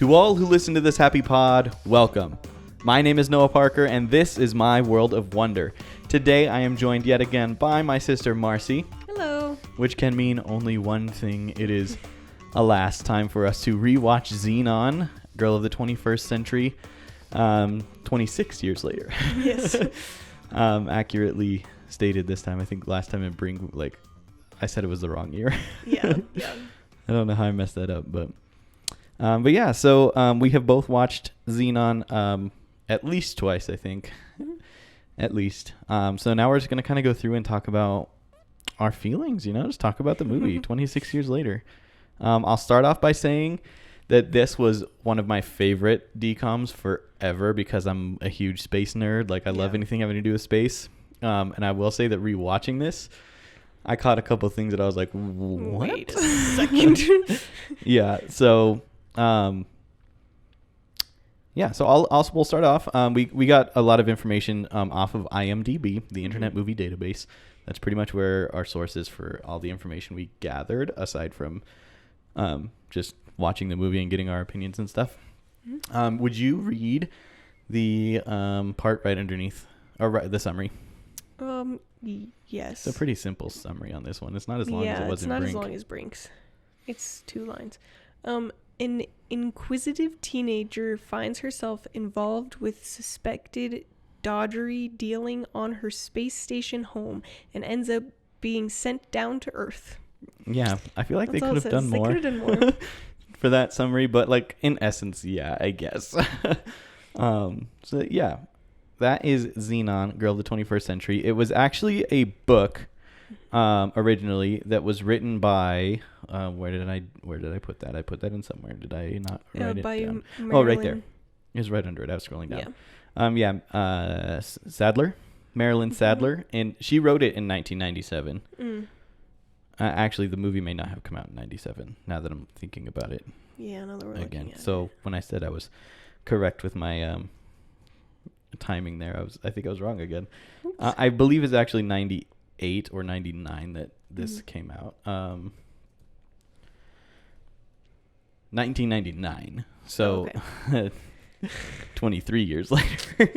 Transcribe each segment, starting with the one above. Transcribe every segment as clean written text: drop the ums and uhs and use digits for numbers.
To all who listen to this happy pod, welcome. My name is Noah Parker, and this is my world of wonder. Today, I am joined yet again by my sister, Marci. Hello. Which can mean only one thing. It is, alas, time for us to rewatch Zenon, Girl of the 21st Century, 26 years later. Yes. Accurately stated this time. I think last time I said it was the wrong year. Yeah. I don't know how I messed that up, but yeah, so we have both watched Zenon at least twice, I think. At least. So now we're just going to kind of go through and talk about our feelings, just talk about the movie 26 years later. I'll start off by saying that this was one of my favorite DCOMs forever because I'm a huge space nerd. I love anything having to do with space. And I will say that rewatching this, I caught a couple of things that I was like, what? Wait a second. Yeah, so... we'll start off. We got a lot of information off of IMDb, the Internet Movie Database. That's pretty much where our source is for all the information we gathered, aside from just watching the movie and getting our opinions and stuff. Would you read the part right underneath, or the summary? Yes. It's a pretty simple summary on this one. It's not as long as it was in Brink. It's not as long as Brink's. It's 2 lines. An inquisitive teenager finds herself involved with suspected dodgery dealing on her space station home and ends up being sent down to Earth. Yeah, I feel like That's they could have done more. They could have done more. For that summary, but in essence, yeah, I guess. So yeah, that is Zenon, Girl of the 21st Century. It was actually a book originally that was written by where did I put that? I put that in somewhere. Did I not write it down? Oh, right there. It was right under it. I was scrolling down. Sadler, Marilyn Sadler, and she wrote it in 1997. Actually, the movie may not have come out in 97. Now that I'm thinking about it. Yeah, now that we're again. Looking at So when I said I was correct with my timing there, I think I was wrong again. I believe it's actually 98 or 99 that this came out. 1999. So 23 years later.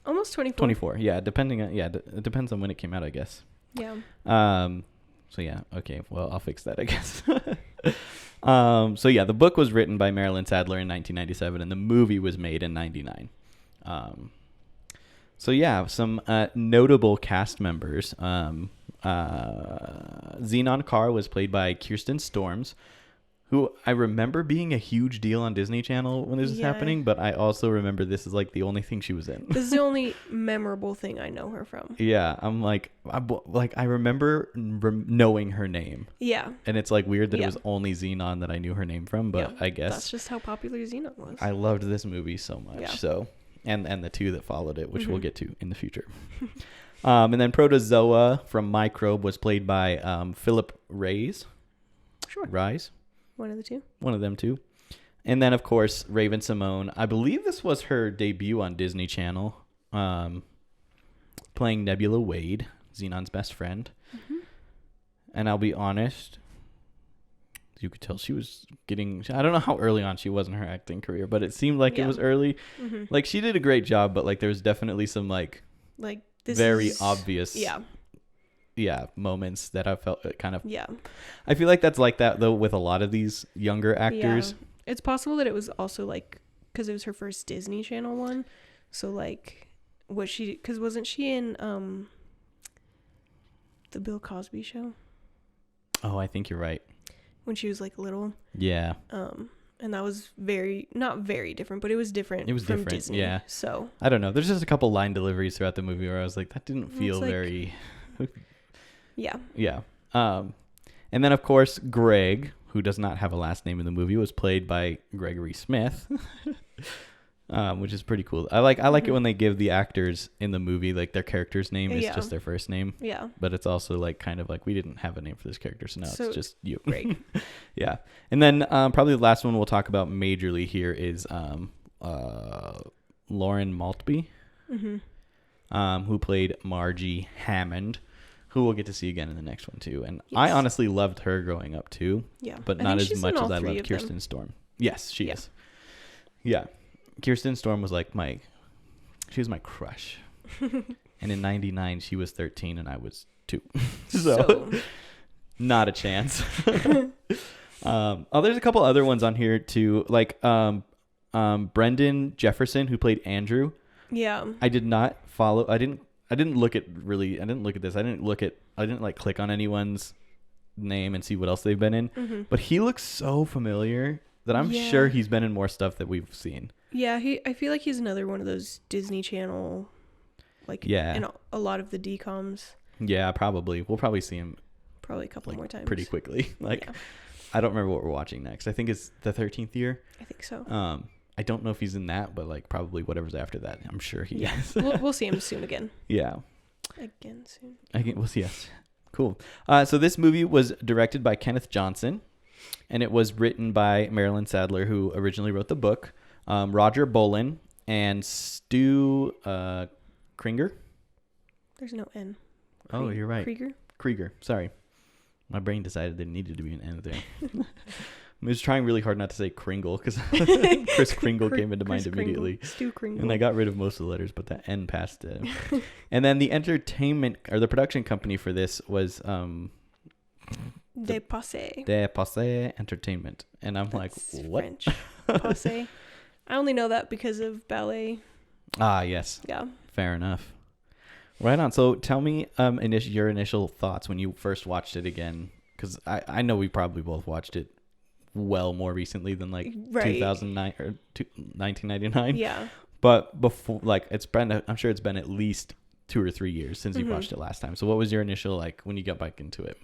Almost 24. 24. Yeah, it depends on when it came out, I guess. Yeah. So yeah, okay. Well, I'll fix that, I guess. So yeah, the book was written by Marilyn Sadler in 1997 and the movie was made in 99. So yeah, some notable cast members. Zenon Carr was played by Kirsten Storms, who I remember being a huge deal on Disney Channel when this was happening, but I also remember this is the only thing she was in. This is the only memorable thing I know her from. Yeah, I'm I remember knowing her name. Yeah. And it's weird that it was only Zenon that I knew her name from, but I guess that's just how popular Zenon was. I loved this movie so much. Yeah. So and the 2 that followed it, which we'll get to in the future. And then Protozoa from Microbe was played by Philip Reyes. Sure. Rise. One of the 2. One of them 2. And then, of course, Raven Simone. I believe this was her debut on Disney Channel, playing Nebula Wade, Zenon's best friend. And I'll be honest, you could tell she was getting... I don't know how early on she was in her acting career, but it seemed like it was early. She did a great job, but there was definitely some this very obvious... Yeah, moments that I felt kind of... Yeah. I feel like that's like that, though, with a lot of these younger actors. Yeah. It's possible that it was also, because it was her first Disney Channel one. So, because wasn't she in The Bill Cosby Show? Oh, I think you're right. When she was, little. Yeah. And that was not very different, but it was different. It was from different, Disney, yeah. So. I don't know. There's just a couple line deliveries throughout the movie where I was like, that didn't feel very... Yeah. Yeah. And then, of course, Greg, who does not have a last name in the movie, was played by Gregory Smith, which is pretty cool. I like it when they give the actors in the movie, their character's name is just their first name. Yeah. But it's also we didn't have a name for this character, so now it's just you. Great. Yeah. And then probably the last one we'll talk about majorly here is Lauren Maltby, who played Margie Hammond, who we'll get to see again in the next one too. And I honestly loved her growing up too. Yeah. But not as much as I loved Kirsten Storm. Yes, she is. Yeah. Kirsten Storm was like she was my crush. And in 99, she was 13 and I was 2. So not a chance. There's a couple other ones on here too. Like Brendan Jefferson, who played Andrew. Yeah. I did not follow. I didn't look at this. I didn't like click on anyone's name and see what else they've been in. Mm-hmm. But he looks so familiar that I'm sure he's been in more stuff that we've seen. Yeah, I feel like he's another one of those Disney Channel, like, in a lot of the DCOMs. Yeah, probably. We'll probably see him probably a couple more times. Pretty quickly. I don't remember what we're watching next. I think it's the 13th year. I think so. I don't know if he's in that, but like probably whatever's after that. I'm sure he is. We'll see him soon again. Yeah. Again soon. We'll see. Yes. Cool. So this movie was directed by Kenneth Johnson, and it was written by Marilyn Sadler, who originally wrote the book, Roger Bolin, and Stu Kringer. There's no N. Oh, you're right. Krieger. Sorry. My brain decided there needed to be an N there. I was trying really hard not to say Kringle because Kris Kringle came into mind immediately. Stu Kringle. And I got rid of most of the letters, but that N passed it. And then the entertainment or the production company for this was De Passe Entertainment. And I'm That's like, what? French. Passe. I only know that because of ballet. Ah, yes. Yeah. Fair enough. Right on. So tell me your initial thoughts when you first watched it again, because I know we probably both watched it well more recently than 2009 or 1999. Yeah. But before, I'm sure it's been at least 2 or 3 years since you watched it last time. So what was your initial when you got back into it?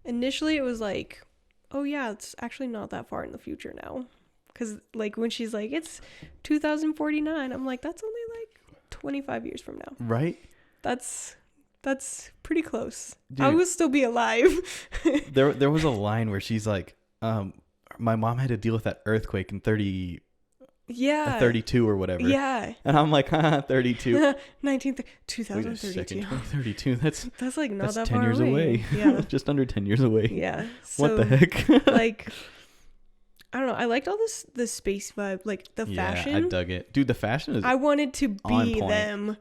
Initially it was like, oh yeah, it's actually not that far in the future now. Because when she's like, it's 2049, I'm like, that's only 25 years from now. Right? That's pretty close. Dude, I will still be alive. there was a line where she's like, my mom had to deal with that earthquake in 32 or whatever. Yeah. And I'm like, 32. 2032. 2032. That's not that 10 far years away. Yeah. Just under 10 years away. Yeah. What the heck? I don't know. I liked all the space vibe, the fashion. I dug it. Dude, the fashion is I wanted to be them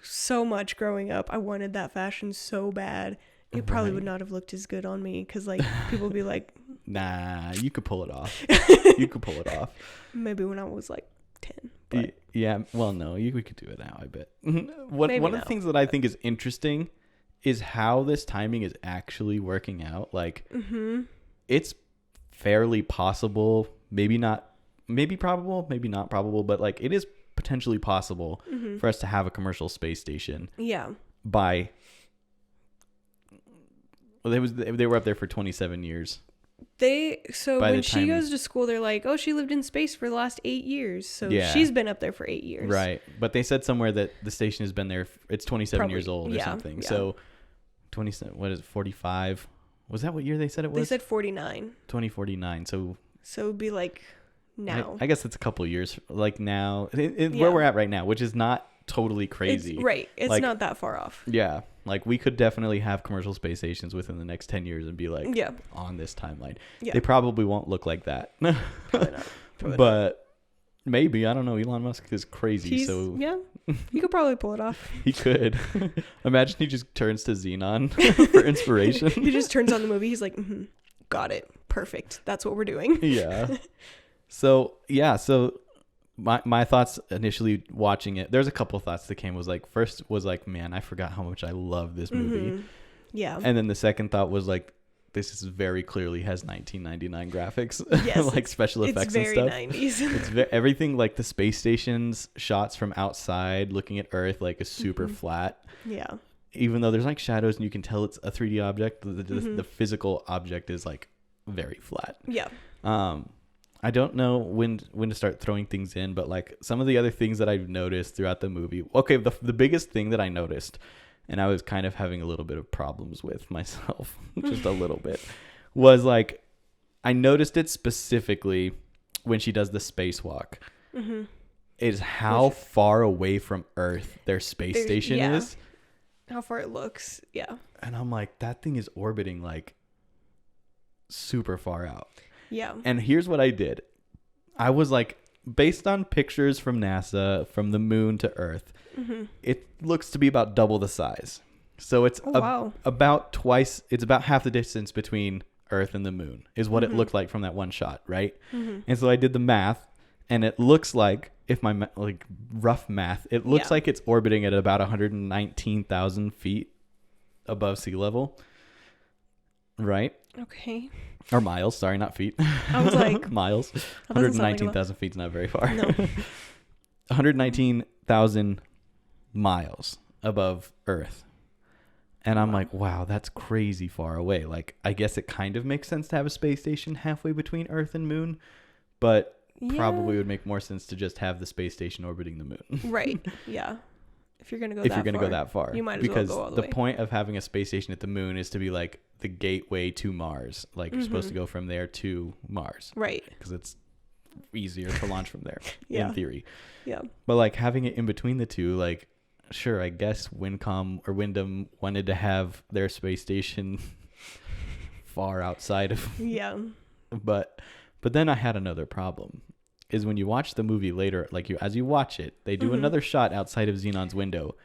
so much growing up. I wanted that fashion so bad. It probably would not have looked as good on me because people would be like, nah, you could pull it off. Maybe when I was 10. But yeah. Well, no, we could do it now, I bet. One of the things that I think is interesting is how this timing is actually working out. It's fairly possible, maybe probable, maybe not probable, but it is potentially possible for us to have a commercial space station. Yeah. They were up there for 27 years. When she goes to school, they're like, oh, she lived in space for the last 8 years. So she's been up there for 8 years. Right. But they said somewhere that the station has been there. It's 27 years old or something. Yeah. So 27, what is it, 45? Was that what year they said it was? They said 49. 2049. So it would be now. I guess it's a couple years now. Where we're at right now, which is not totally crazy. It's not that far off. Yeah. We could definitely have commercial space stations within the next 10 years and be on this timeline. Yeah. They probably won't look like that. Probably not. But maybe. I don't know. Elon Musk is crazy. Yeah. He could probably pull it off. He could. Imagine he just turns to Zenon for inspiration. He just turns on the movie. He's like, got it. Perfect. That's what we're doing. Yeah. So my thoughts initially watching it, there's a couple of thoughts that came. First was man, I forgot how much I love this movie. Yeah. And then the second thought was this is very clearly has 1999 graphics. Yes. Special effects and stuff. It's very 90s. It's everything the space station's shots from outside looking at Earth is super flat. Yeah. Even Even though there's shadows and you can tell it's a 3D object, the physical object is very flat. Yeah. I don't know when to start throwing things in, but some of the other things that I've noticed throughout the movie. Okay, the biggest thing that I noticed, and I was kind of having a little bit of problems with myself, just a little bit, was I noticed it specifically when she does the spacewalk. Is how far away from Earth their space station is. How far it looks, yeah. And I'm that thing is orbiting super far out. Yeah. And here's what I did. I was like, based on pictures from NASA from the moon to Earth, it looks to be about double the size. So it's about twice. It's about half the distance between Earth and the moon is what it looked like from that one shot, right? And so I did the math, and it looks like, if my like rough math, it looks like it's orbiting at about 119,000 feet above sea level, right? Okay. Or miles, sorry, not feet. I was like, miles. That doesn't sound like 119,000 feet's not very far. No. 119,000 miles above Earth. And I'm like, wow, that's crazy far away. Like, I guess it kind of makes sense to have a space station halfway between Earth and moon, but probably would make more sense to just have the space station orbiting the moon. Right. Yeah. If you're gonna go that far, you might as well go all the way. Because the point of having a space station at the moon is to be like the gateway to Mars. Like, you're supposed to go from there to Mars. Right. Because it's easier to launch from there, in theory. Yeah. But like having it in between the two, like, sure, I guess Wyndham wanted to have their space station far outside of. Yeah. But then I had another problem. Is when you watch the movie later, like as you watch it, they do another shot outside of Zenon's window,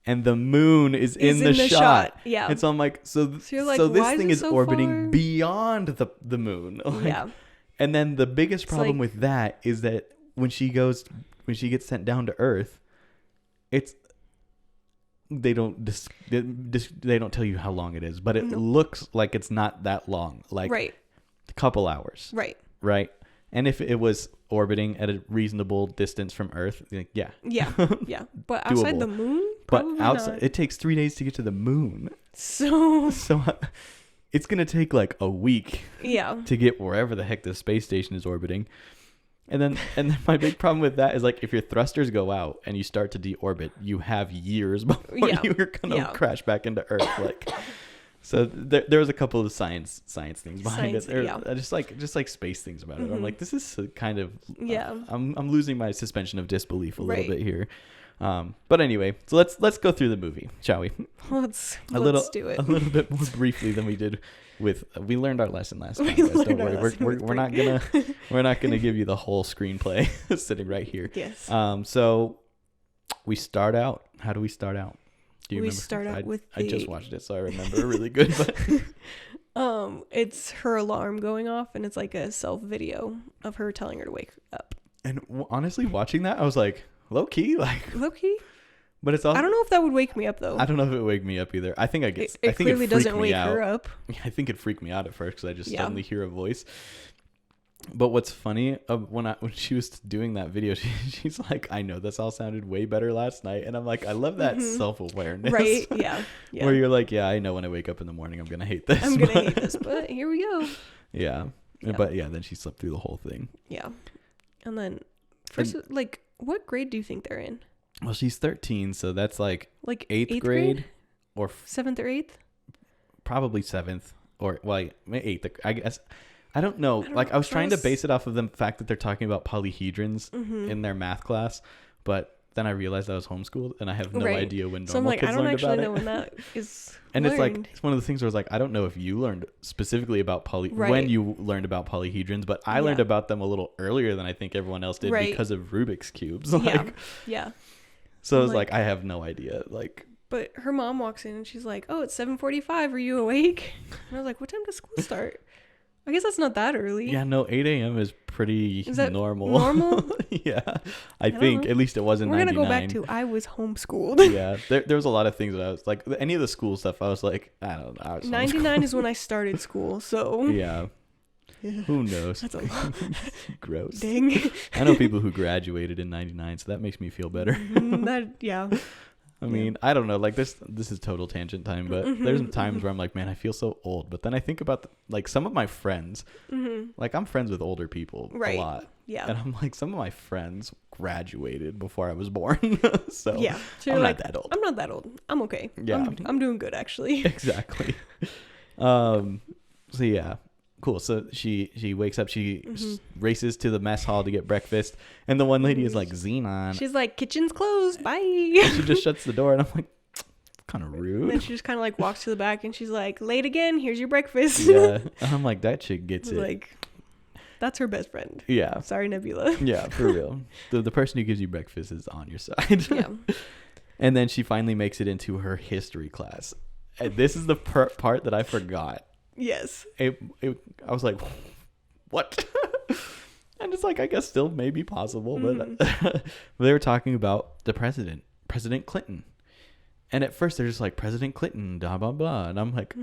and the moon is in the shot. Yeah. And so I'm like, so this thing is orbiting beyond the moon. Like, and then the biggest problem with that is that when she gets sent down to Earth, they don't tell you how long it is, but it looks like it's not that long, like a couple hours. Right. And if it was orbiting at a reasonable distance from Earth, yeah. But outside the moon, probably not. It takes 3 days to get to the moon. So it's gonna take like a week. Yeah. To get wherever the heck the space station is orbiting, and then my big problem with that is like if your thrusters go out and you start to deorbit, you have years before you're gonna crash back into Earth. Like. So there was a couple of science things behind it. Just like space things about it. I'm like, this is kind of I'm losing my suspension of disbelief a little bit here. But anyway, so let's go through the movie, shall we? Let's do it a little bit more briefly than we did with. We learned our lesson last time. Guys, don't worry. We're not gonna give you the whole screenplay sitting right here. Yes. So we start out. How do we start out? Do you remember? Start out with I just watched it, so I remember really good. But it's her alarm going off, and it's like a self video of her telling her to wake up. And honestly, watching that, I was like, low key. But it's also, I don't know if that would wake me up though. I don't know if it would wake me up either. I think it clearly doesn't wake her up. I think it freaked me out at first because I just suddenly hear a voice. But what's funny, when she was doing that video, she's like, I know this all sounded way better last night. And I'm like, I love that self-awareness. Right, yeah. Where you're like, yeah, I know when I wake up in the morning, I'm going to hate this. But here we go. Yeah. But yeah, then she slept through the whole thing. Yeah. And then, first, what grade do you think they're in? Well, she's 13, so that's like 8th grade? Or 7th or 8th? Probably 7th or 8th, I guess. I don't know. I was trying to base it off of the fact that they're talking about polyhedrons in their math class, but then I realized I was homeschooled and I have no idea when normal kids learned about it. So I'm like, I don't actually know when that is and learned. It's one of the things where it's like, I don't know if you learned specifically about when you learned about polyhedrons, but I learned about them a little earlier than I think everyone else did because of Rubik's Cubes. Yeah. So I was like, I have no idea. But her mom walks in and she's like, oh, it's 7:45. Are you awake? And I was like, what time does school start? I guess that's not that early. Yeah, no, 8 a.m. is pretty normal. Normal? Yeah, I think. At least it was in 99. We're going to go back to I was homeschooled. Yeah, there was a lot of things that I was like, any of the school stuff, I was like, I don't know. 99 is when I started school, so. Yeah. Who knows? That's a lot. Gross. Dang. I know people who graduated in 99, so that makes me feel better. Yeah. I mean, I don't know. This is total tangent time, but there's times where I'm like, man, I feel so old. But then I think about some of my friends. I'm friends with older people a lot. Yeah. And I'm like, some of my friends graduated before I was born. So yeah. I'm not that old. I'm not that old. I'm okay. Yeah. I'm doing good, actually. Exactly. So yeah. Cool. So she wakes up, she races to the mess hall to get breakfast, and the one lady is like, Zenon. She's like, kitchen's closed, bye. She just shuts the door, and I'm like, kind of rude. And then she just kind of walks to the back, and she's like, late again, here's your breakfast. Yeah. And I'm like, that chick gets it. That's her best friend. Yeah. Sorry, Nebula. Yeah, for real. The person who gives you breakfast is on your side. Yeah. And then she finally makes it into her history class. And this is the part that I forgot. Yes. I was like, what? And it's like, I guess still may be possible. But they were talking about the President Clinton. And at first they're just like, President Clinton, blah, blah, blah. And I'm like,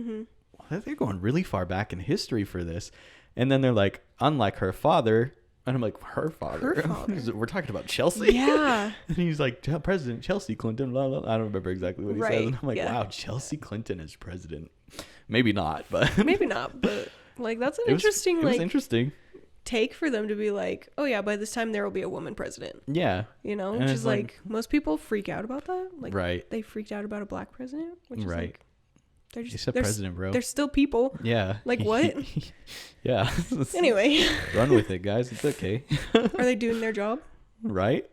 they're going really far back in history for this. And then they're like, unlike her father. And I'm like, her father? We're talking about Chelsea? Yeah. And he's like, President Chelsea Clinton, blah, blah. I don't remember exactly what he says. And I'm like, wow, Chelsea Clinton is president. Maybe not, but. Maybe not, but like, that's an interesting, it was interesting take for them to be like, oh yeah, by this time there will be a woman president. Yeah. You know, which is like, most people freak out about that. Like, right. They freaked out about a black president, which is right. like, they're just president, bro. They're still people. Yeah. Like what? Yeah. Anyway. Run with it, guys. It's okay. Are they doing their job? Right.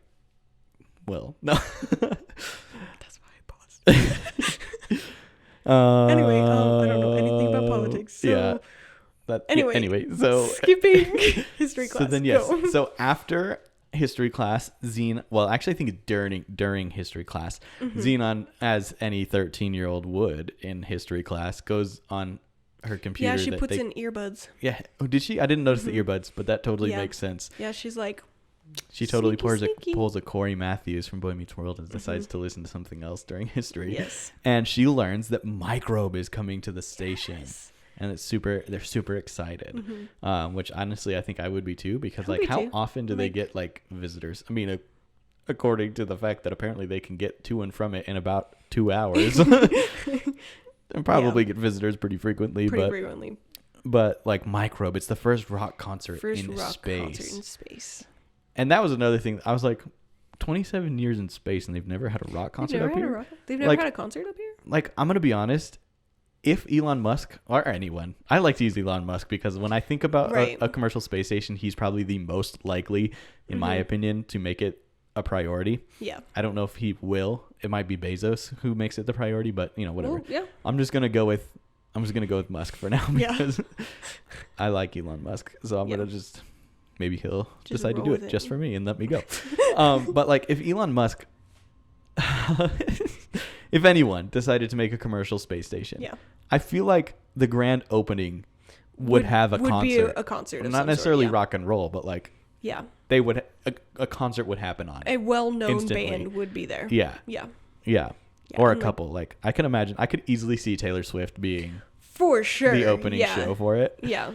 Well, no. That's why I paused. Anyway, I don't know anything about politics. So. Yeah. Anyway, so skipping history class. So then yes. So after history class, actually I think it's during history class, Zenon, as any 13-year-old would in history class, goes on her computer. Yeah, she puts in earbuds. Yeah. Oh, did she? I didn't notice the earbuds, but that totally makes sense. Yeah, she's like, she totally sneaky. pulls a Corey Matthews from Boy Meets World and decides to listen to something else during history. Yes. And she learns that Microbe is coming to the station. Yes. And they're super excited, which honestly I think I would be too, because how often do they get like visitors? I mean, according to the fact that apparently they can get to and from it in about 2 hours, and probably get visitors pretty frequently. But like Microbe, it's the first rock concert in space. And that was another thing. I was like, 27 years in space, and they've never had a rock concert up here. They've never had a concert up here. Like, I'm gonna be honest. If Elon Musk or anyone, I like to use Elon Musk because when I think about a commercial space station, he's probably the most likely, in my opinion, to make it a priority. Yeah. I don't know if he will. It might be Bezos who makes it the priority, but whatever. Well, yeah. I'm just gonna go with Musk for now because I like Elon Musk. So I'm gonna just maybe he'll decide to do it just for me and let me go. But like if Elon Musk. If anyone decided to make a commercial space station, I feel like the grand opening would have a concert. Be a concert of not some necessarily sort, rock and roll, but like they would a concert would happen on it. A well-known band would be there. Yeah. Or a couple. Like I could easily see Taylor Swift being for sure the opening show for it. Yeah,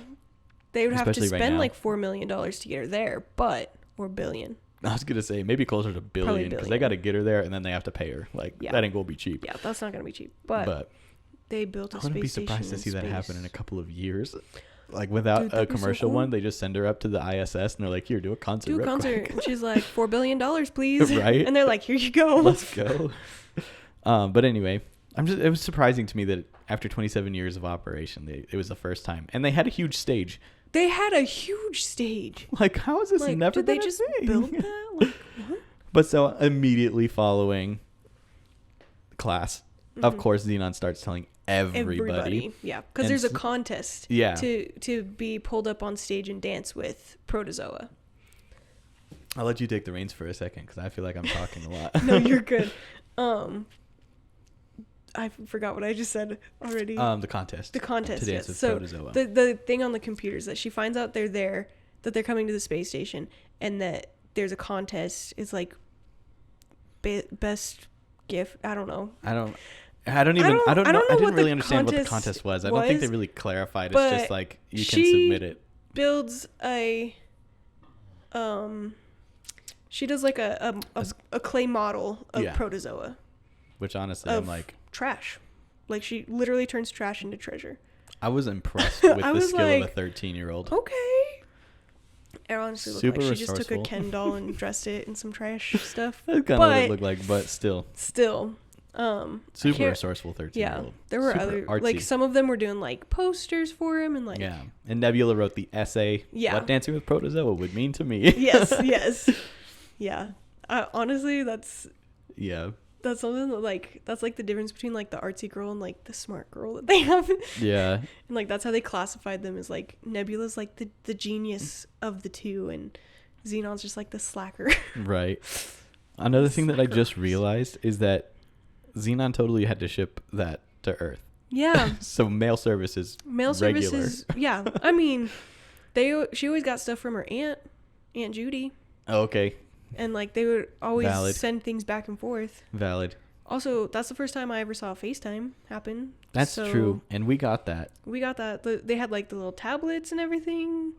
they would have to spend like $4 million to get her there, or $1 billion. I was gonna say maybe closer to $1 billion because they got to get her there and then they have to pay her. Like that ain't gonna be cheap. Yeah, that's not gonna be cheap. But they built a space station. I wouldn't be surprised to see that happen in a couple of years. Like without a commercial one, they just send her up to the ISS and they're like, "Here, do a concert." Do a concert. And she's like, $4 billion, please. Right. And they're like, "Here you go. Let's go." But anyway, it was surprising to me that after 27 years of operation, it was the first time, and they had a huge stage. They had a huge stage. Like, how is this never did they just build that? Like, what? But so immediately following class, of course, Zenon starts telling everybody. Yeah, because there's a contest. Yeah. To be pulled up on stage and dance with Protozoa. I'll let you take the reins for a second because I feel like I'm talking a lot. No, you're good. I forgot what I just said already. The contest. To dance with Protozoa. The thing on the computer is that she finds out they're there, that they're coming to the space station, and that there's a contest. It's like best gift. I don't know. I don't know. I didn't really understand what the contest was. I don't think they really clarified. It's just like you can submit it. Builds a she does like a clay model of Protozoa. Which honestly, I'm like trash. Like she literally turns trash into treasure. I was impressed with the skill of a 13-year-old. Okay. It honestly looked like she resourceful. just took a Ken doll and dressed it in some trash stuff. That's kind of what it looked like, but still. Super resourceful 13-year-old. Yeah, there were other artsy. Like some of them were doing like posters for him and like and Nebula wrote the essay. What dancing with Protozoa would mean to me. Yes. Yeah. Honestly, that's That's something that, like, that's like the difference between like the artsy girl and like the smart girl that they have. Yeah. And like that's how they classified them, as like Nebula's like the genius of the two, and Xenon's just like the slacker. Right. Another thing that I just realized is that Zenon totally had to ship that to Earth. Yeah. So mail service is regular. Services. Yeah. I mean, she always got stuff from her Aunt Judy. Oh, okay. And like they would always Valid. send things back and forth. Valid. Also, that's the first time I ever saw FaceTime happen. That's true. And we got that. We got that. They had like the little tablets and everything.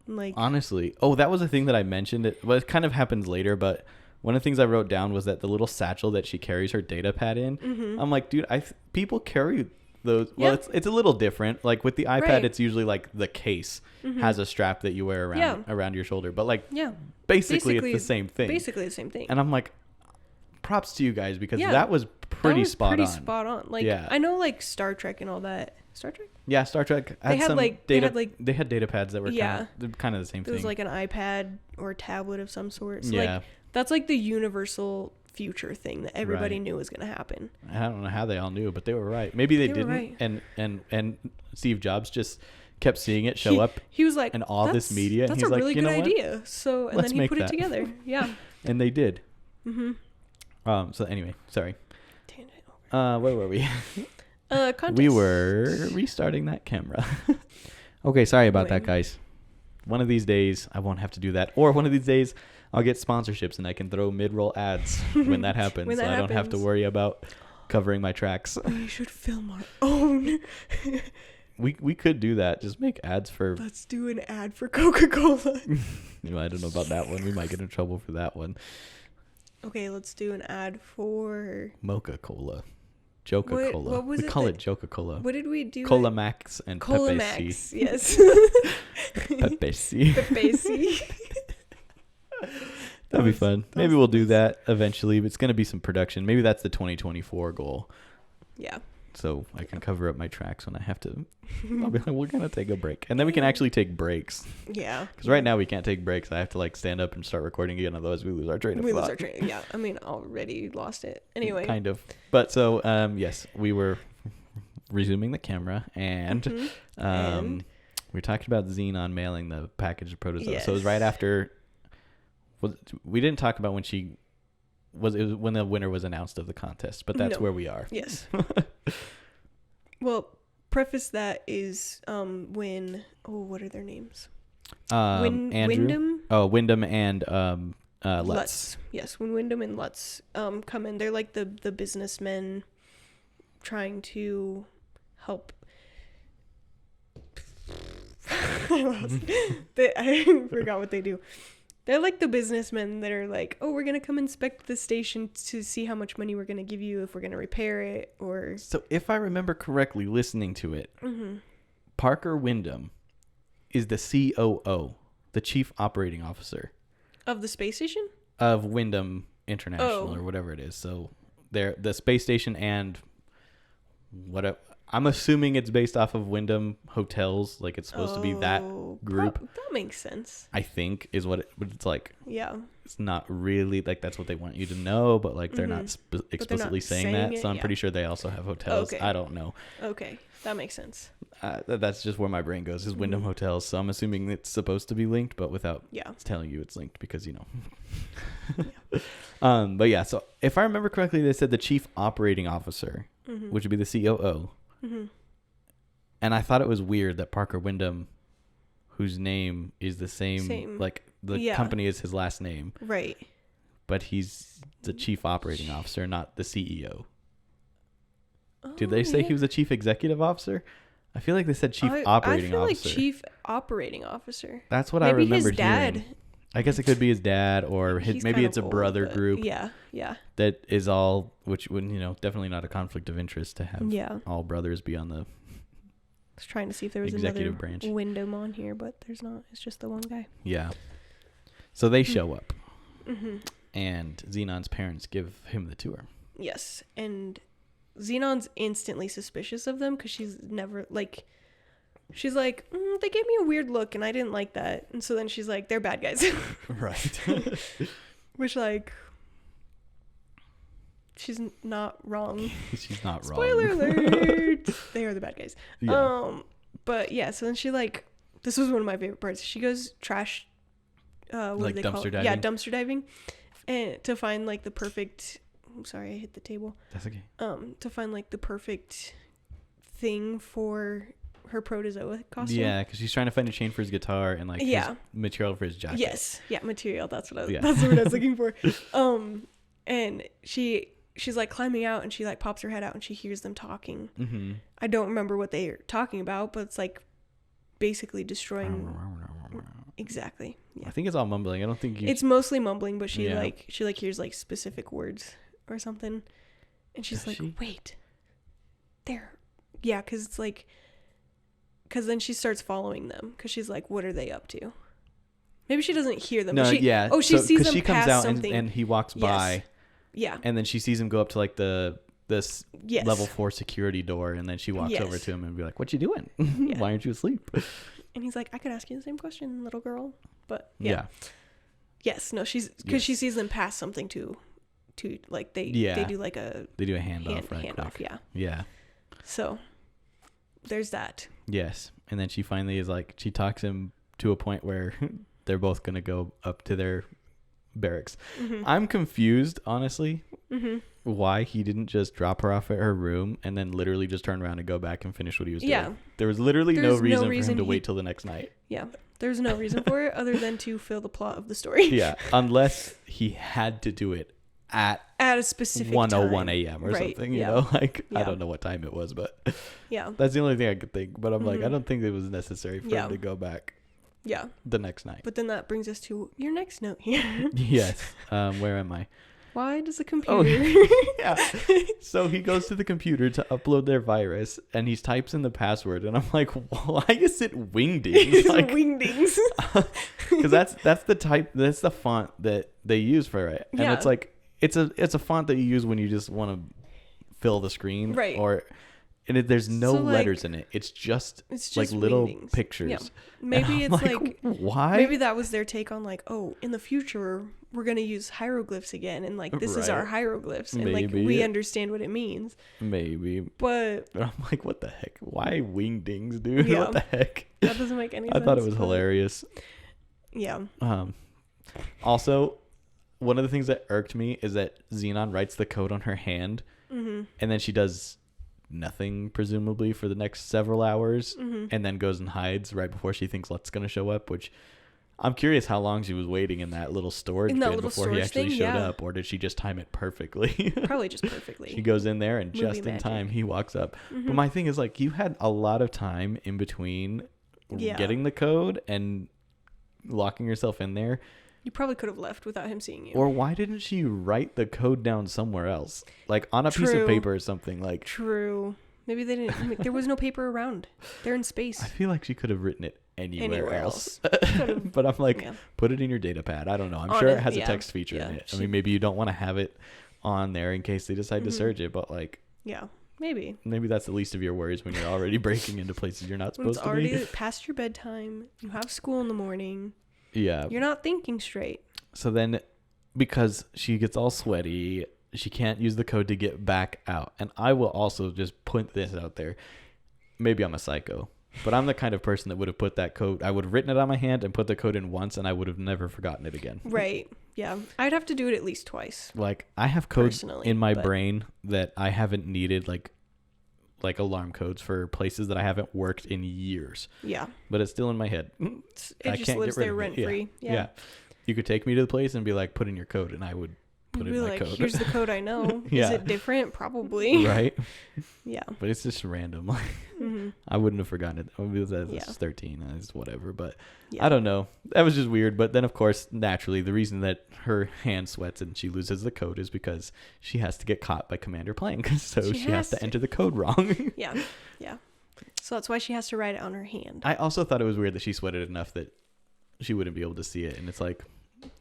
And, like, honestly. Oh, that was a thing that I mentioned. Well, it kind of happens later, but one of the things I wrote down was that the little satchel that she carries her data pad in. Mm-hmm. I'm like, dude, people carry those. Well, it's a little different. Like with the iPad, right. It's usually like the case has a strap that you wear around your shoulder. But like, basically it's the same thing. Basically the same thing. And I'm like, props to you guys, because that was pretty spot on. Like, I know like Star Trek and all that. Star Trek? Yeah, Star Trek had some data. They had data pads that were kind of the same thing. It was like an iPad or a tablet of some sort. So like that's like the universal future thing that everybody knew was going to happen. I don't know how they all knew, but they were right. Maybe they didn't. Right. And Steve Jobs just kept seeing it show up. He was like, in all this media. That's he's a really like, good idea. So and Let's then he put that. it together. Yeah. And they did. Mm-hmm. So anyway, sorry. Where were we? Contest. We were restarting that camera. Okay, sorry about that, guys. One of these days I won't have to do that, or one of these days I'll get sponsorships and I can throw mid-roll ads when that happens. I don't have to worry about covering my tracks. We should film our own. We could do that. Just make ads for. Let's do an ad for Coca-Cola. I don't know about that one. We might get in trouble for that one. Okay, let's do an ad for Mocha-Cola. Joca-Cola. We call it Joca-Cola. What did we do? Cola Max and Cola Pepe Max, C. yes. Pepe C. Pepe C. That'd be fun. Maybe we'll do that eventually, but it's going to be some production. Maybe that's the 2024 goal. Yeah. So I can cover up my tracks when I have to. I'll be like, we're going to take a break. And then we can actually take breaks. Yeah. Because right now we can't take breaks. I have to like stand up and start recording again. Otherwise we lose our train of thought. Yeah. I mean, already lost it. Anyway. Kind of. But so, yes, we were resuming the camera and, we talked about Zenon mailing the package of protozoa. Yes. So it was right after. We didn't talk about when it was when the winner was announced of the contest, but that's where we are. Yes. Well, preface that is when what are their names? Andrew? Wyndham? Oh, Wyndham and Lutz. Yes, when Wyndham and Lutz come in, they're like the businessmen trying to help. I forgot what they do. They're like the businessmen that are like, oh, we're going to come inspect the station to see how much money we're going to give you if we're going to repair it. Or so if I remember correctly listening to it, Parker Wyndham is the COO, the chief operating officer. Of the space station? Of Wyndham International or whatever it is. So they're the space station and whatever. I'm assuming it's based off of Wyndham Hotels. Like it's supposed to be that group. That makes sense. I think is what it's like. Yeah. It's not really like that's what they want you to know, but like they're not explicitly saying that. It, so I'm pretty sure they also have hotels. Okay. I don't know. Okay. That makes sense. That's just where my brain goes is Wyndham Hotels. So I'm assuming it's supposed to be linked, but without telling you it's linked because, but yeah, so if I remember correctly, they said the chief operating officer, which would be the COO. And I thought it was weird that Parker Wyndham, whose name is the same. Like the company is his last name. Right. But he's the chief operating officer, not the CEO. Did they say he was a chief executive officer? I feel like they said chief operating officer. I feel like chief operating officer. That's what I remember his dad. hearing. I guess it could be his dad or maybe it's a brother group. Yeah. That is all, which would, definitely not a conflict of interest to have all brothers be on the I was trying to see if there was executive another branch. Wyndham on here, but there's not. It's just the one guy. Yeah. So they show up. And Xenon's parents give him the tour. Yes. And Xenon's instantly suspicious of them because she's never, like... She's like, they gave me a weird look and I didn't like that. And so then she's like, they're bad guys. Right. Which, like, she's not wrong. She's not wrong. Spoiler alert. They are the bad guys. Yeah. But yeah, so then she like, this was one of my favorite parts. She goes trash, what like do they call dumpster it? diving? Yeah, dumpster diving, and to find like the perfect. I'm sorry, I hit the table. That's okay. To find like the perfect thing for her protozoa costume. Yeah, because she's trying to find a chain for his guitar and like his material for his jacket. Yes, yeah, material. That's what that's the word I was looking for. And she's like climbing out, and she like pops her head out, and she hears them talking. Mm-hmm. I don't remember what they're talking about, but it's like basically destroying. Exactly. Yeah. I think it's all mumbling. I don't think it's mostly mumbling, but she hears like specific words or something, and she's wait, there. Yeah, because it's like, because then she starts following them, because she's like, what are they up to? Maybe she doesn't hear them. No, but yeah. Oh, she sees them she comes pass out something. and he walks by. Yeah. And then she sees him go up to like this level 4 security door, and then she walks over to him and be like, "What you doing? Why aren't you asleep?" And he's like, "I could ask you the same question, little girl." But yes, no, she's because she sees them pass something to like they do like a handoff yeah. So there's that. Yes, and then she finally is like, she talks him to a point where they're both gonna go up to their barracks. Mm-hmm. I'm confused, honestly, why he didn't just drop her off at her room and then literally just turn around and go back and finish what he was doing. There was literally no reason for him to wait till the next night. Yeah, there's no reason for it other than to fill the plot of the story. Yeah, unless he had to do it at a specific 1:01 time. a.m. or something, you know, like I don't know what time it was, but that's the only thing I could think. But I'm like, I don't think it was necessary for him to go back the next night. But then that brings us to your next note here. Yes. Where am I? Why does the computer So he goes to the computer to upload their virus, and he types in the password, and I'm like, why is it Wingdings? Like, Wingdings. Because that's the font that they use for it, and it's like it's a font that you use when you just want to fill the screen, right? There's no letters in it. It's just like little Wingdings. pictures. Yeah. Maybe it's like why? Maybe that was their take on like, oh, in the future we're gonna use hieroglyphs again, and like this is our hieroglyphs, and like we understand what it means. Maybe. But I'm like, what the heck? Why Wingdings, dude? What the heck? That doesn't make any sense. I thought it was hilarious. Yeah. Also, one of the things that irked me is that Zenon writes the code on her hand, and then she does nothing, presumably, for the next several hours, and then goes and hides right before she thinks Lut's going to show up, which I'm curious how long she was waiting in that little storage bin before he actually showed up, or did she just time it perfectly? Probably just perfectly. She goes in there, and just in time, he walks up. But my thing is, like, you had a lot of time in between getting the code and locking yourself in there. You probably could have left without him seeing you. Or why didn't she write the code down somewhere else? Like on a piece of paper or something. Like True. Maybe they didn't. There was no paper around. They're in space. I feel like she could have written it anywhere else. But I'm like, put it in your data pad. I don't know. I'm sure it has a text feature in it. I mean, maybe you don't want to have it on there in case they decide to search it. But like, maybe that's the least of your worries when you're already breaking into places you're not supposed to be. It's already past your bedtime. You have school in the morning. Yeah. You're not thinking straight. So then, because she gets all sweaty, she can't use the code to get back out. And I will also just put this out there. Maybe I'm a psycho, but I'm the kind of person that would have put that code. I would have written it on my hand and put the code in once, and I would have never forgotten it again. Right. Yeah. I'd have to do it at least twice. Like, I have codes in my brain that I haven't needed, like alarm codes for places that I haven't worked in years. Yeah. But it's still in my head. It just lives there rent free. Yeah. You could take me to the place and be like, put in your code, and I would put in my code. Here's the code I know. Is it different? Probably. Right? Yeah. But it's just random. I wouldn't have forgotten it. I was 13. It's whatever. But I don't know. That was just weird. But then, of course, naturally, the reason that her hand sweats and she loses the code is because she has to get caught by Commander Plank. So she has to enter the code wrong. Yeah. So that's why she has to write it on her hand. I also thought it was weird that she sweated enough that she wouldn't be able to see it. And it's like,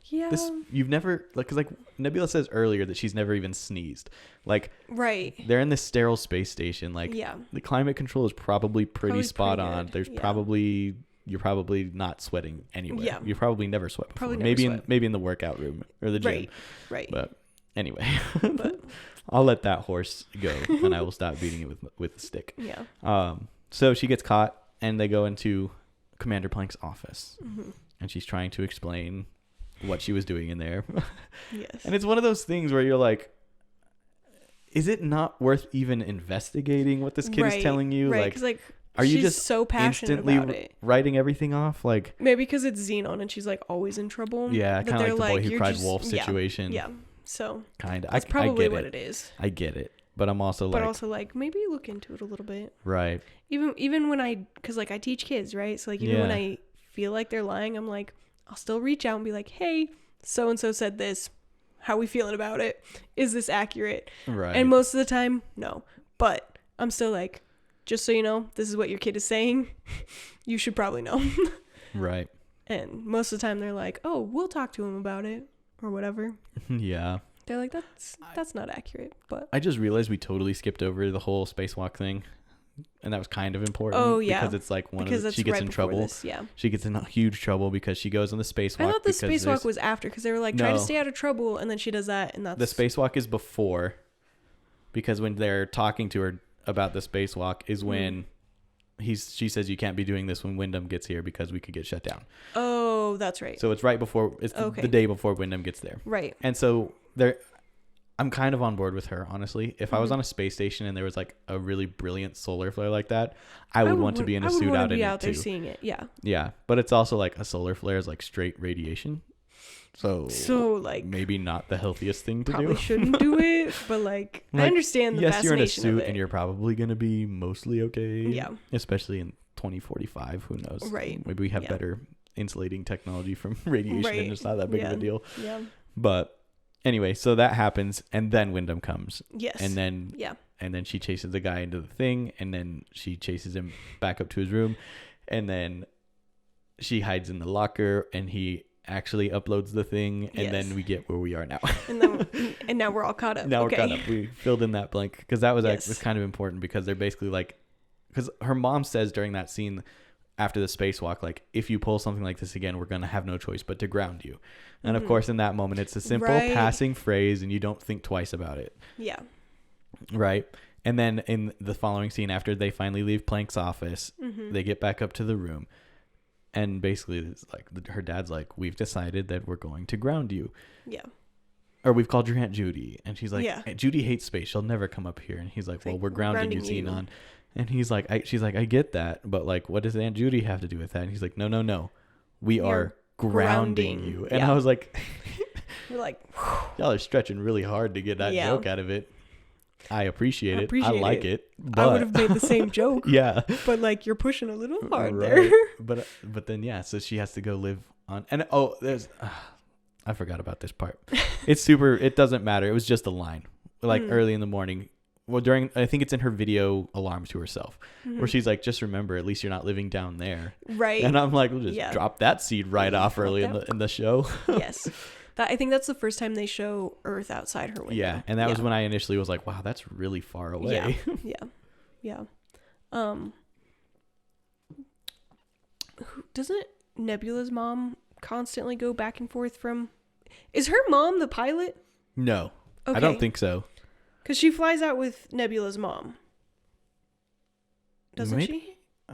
you've never, like, because like Nebula says earlier that she's never even sneezed. Like, they're in this sterile space station. Like, the climate control is probably pretty spot on. There's you're probably not sweating anywhere. You probably never sweat before. Maybe in the workout room or the gym. Right. But Anyway, But I'll let that horse go, and I will stop beating it with a stick. yeah. So she gets caught, and they go into Commander Plank's office, Mm-hmm. and she's trying to explain what she was doing in there. Yes. And it's one of those things where you're like, is it not worth even investigating what this kid is telling you? Right, Like, because like, are you she's just so passionate instantly about it? writing everything off? Like, Maybe because it's Zenon and she's like always in trouble. yeah, that kind of they're like the boy who "You're cried just-" wolf situation. Yeah. So Kind of. that's I probably get what it. it is. I get it. But I'm also But like, also like maybe look into it a little bit. right. Even when because like I teach kids, right? So like even when Yeah. I feel like they're lying, I'm like, I'll still reach out and be like, hey, so and so said this. How we feeling about it? Is this accurate? Right. And most of the time, no. But I'm still like, just so you know, this is what your kid is saying. You should probably know. Right. And most of the time they're like, oh, we'll talk to him about it or whatever. Yeah. They're like, that's not accurate. But I just realized we totally skipped over the whole spacewalk thing. And that was kind of important. Oh, yeah. Because it's like because that's she gets right in before trouble. this, yeah. She gets in huge trouble because she goes on the spacewalk. I thought the because spacewalk there's- was after because they were like, try to No. stay out of trouble, and then she does that, and that's The spacewalk is before, because when they're talking to her about the spacewalk is when she says you can't be doing this when Wyndham gets here because we could get shut down. Oh, that's right. So it's right before, it's Okay. the day before Wyndham gets there. Right. And so I'm kind of on board with her, honestly. If I was on a space station and there was like a really brilliant solar flare like that, I would want to be in a suit out in it there too. seeing it. Yeah. Yeah, but it's also like a solar flare is like straight radiation. So like maybe not the healthiest thing to probably do. shouldn't do it, but like I Like, understand the yes, you're in a fascination of suit it. and you're probably going to be mostly okay. Yeah. Especially in 2045, who knows? Right. Maybe we have Yeah. better insulating technology from radiation Right. and it's not that big of a deal. Yeah. But anyway, so that happens and then Wyndham comes. Yes. And then she chases the guy into the thing and then she chases him back up to his room and then she hides in the locker and he actually uploads the thing and then we get where we are now. and now we're all caught up. Now okay. we're caught up. We filled in that blank because that was Yes. was kind of important because they're basically like, because her mom says during that scene after the spacewalk, like, if you pull something like this again, we're going to have no choice but to ground you. And of course, in that moment, it's a simple passing phrase and you don't think twice about it. Yeah. Right. And then in the following scene, after they finally leave Plank's office, they get back up to the room. And basically, it's like her dad's like, we've decided that we're going to ground you. Yeah. Or we've called your Aunt Judy. And she's like, Yeah. Judy hates space. She'll never come up here. And he's like, well, like, we're grounding you, Zenon. And he's like, she's like, I get that. But like, what does Aunt Judy have to do with that? And he's like, no. We are grounding you. And I was like, you're like, y'all are stretching really hard to get that joke out of it. I appreciate it. I like it. But I would have made the same joke. Yeah. But like, you're pushing a little hard Right. there. But then, yeah, so she has to go live on. And there's, I forgot about this part. It doesn't matter. It was just a line. Like early in the morning. Well, I think it's in her video alarms to herself, where she's like, just remember, at least you're not living down there. Right. And I'm like, we'll just drop that seed right off early in the show. Yes. I think that's the first time they show Earth outside her window. Yeah. And that was when I initially was like, wow, that's really far away. Yeah. Doesn't Nebula's mom constantly go back and forth from... Is her mom the pilot? No. Okay. I don't think so. Because she flies out with Nebula's mom. Doesn't Maybe? she?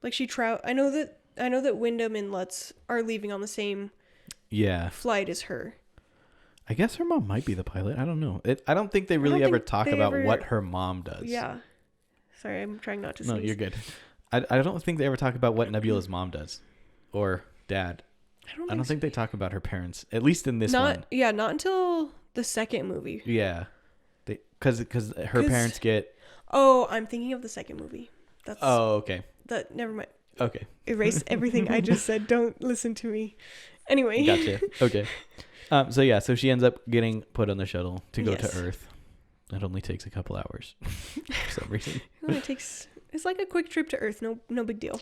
Like she I know that Wyndham and Lutz are leaving on the same flight as her. I guess her mom might be the pilot. I don't know. I don't think they really ever talk about what her mom does. Yeah. Sorry, I'm trying not to sneeze. No, you're good. I don't think they ever talk about what Nebula's mom does. Or dad. I don't think they talk about her parents. At least in this one. Yeah, not until the second movie. Yeah. Because her parents get... Oh, I'm thinking of the second movie. Okay. Never mind. Okay. Erase everything I just said. Don't listen to me. Anyway. Gotcha. Okay. So she ends up getting put on the shuttle to go to Earth. It only takes a couple hours for some reason. It's like a quick trip to Earth. No big deal.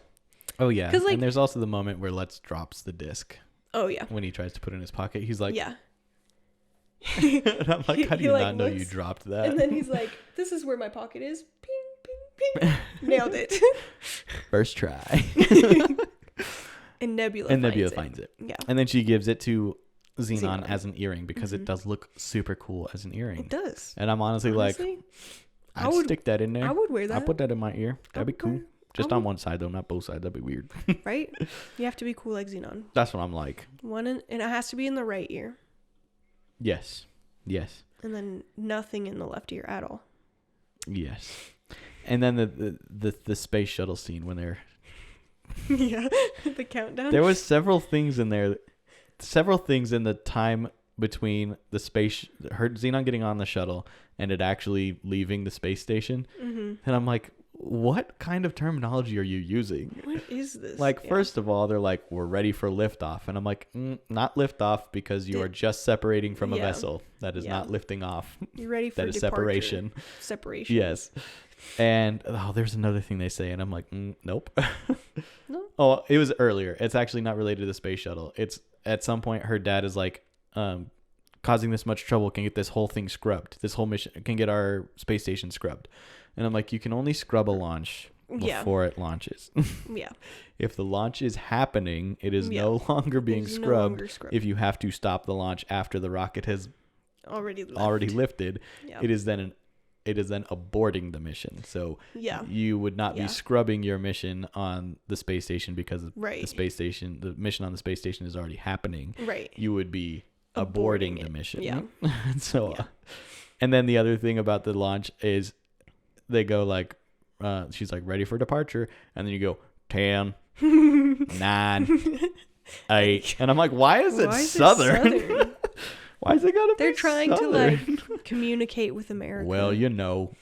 Oh, yeah. And there's also the moment where Lutz drops the disc. Oh, yeah. When he tries to put it in his pocket. He's like... Yeah. And I'm like, how do you not know you dropped that? And then he's like, this is where my pocket is. Ping, ping, ping. Nailed it. First try. And Nebula finds it. Yeah. And then she gives it to Zenon Zenon. as an earring because it does look super cool as an earring. It does. And I'm honestly like, I'd stick that in there. I would wear that. I'd put that in my ear. That'd be cool. Just on one side though, not both sides. That'd be weird. Right? You have to be cool like Zenon. That's what I'm like. And it has to be in the right ear. Yes. Yes. And then nothing in the left ear at all. Yes. And then the space shuttle scene when they're yeah, the countdown. There was several things in there. Several things in the time between the Zenon getting on the shuttle and it actually leaving the space station. Mm-hmm. And I'm like, what kind of terminology are you using? What is this? Like, first of all, they're like, we're ready for liftoff. And I'm like, not liftoff because you are just separating from a vessel. That is not lifting off. You're ready for that is separation. Separation. Yes. And, there's another thing they say. And I'm like, nope. No. Oh, it was earlier. It's actually not related to the space shuttle. It's at some point her dad is like, causing this much trouble can get this whole thing scrubbed. This whole mission can get our space station scrubbed. And I'm like, you can only scrub a launch before it launches. Yeah. If the launch is happening, it is no longer being scrubbed. If you have to stop the launch after the rocket has already lifted, it is then aborting the mission. So you would not be scrubbing your mission on the space station because the mission on the space station is already happening. Right. You would be aborting the mission. Yeah. So, and then the other thing about the launch is they go like, she's like, ready for departure. And then you go 10, 9, 8. And I'm like, why is it Southern? Why is it gotta be They're trying Southern? to like communicate with America. Well,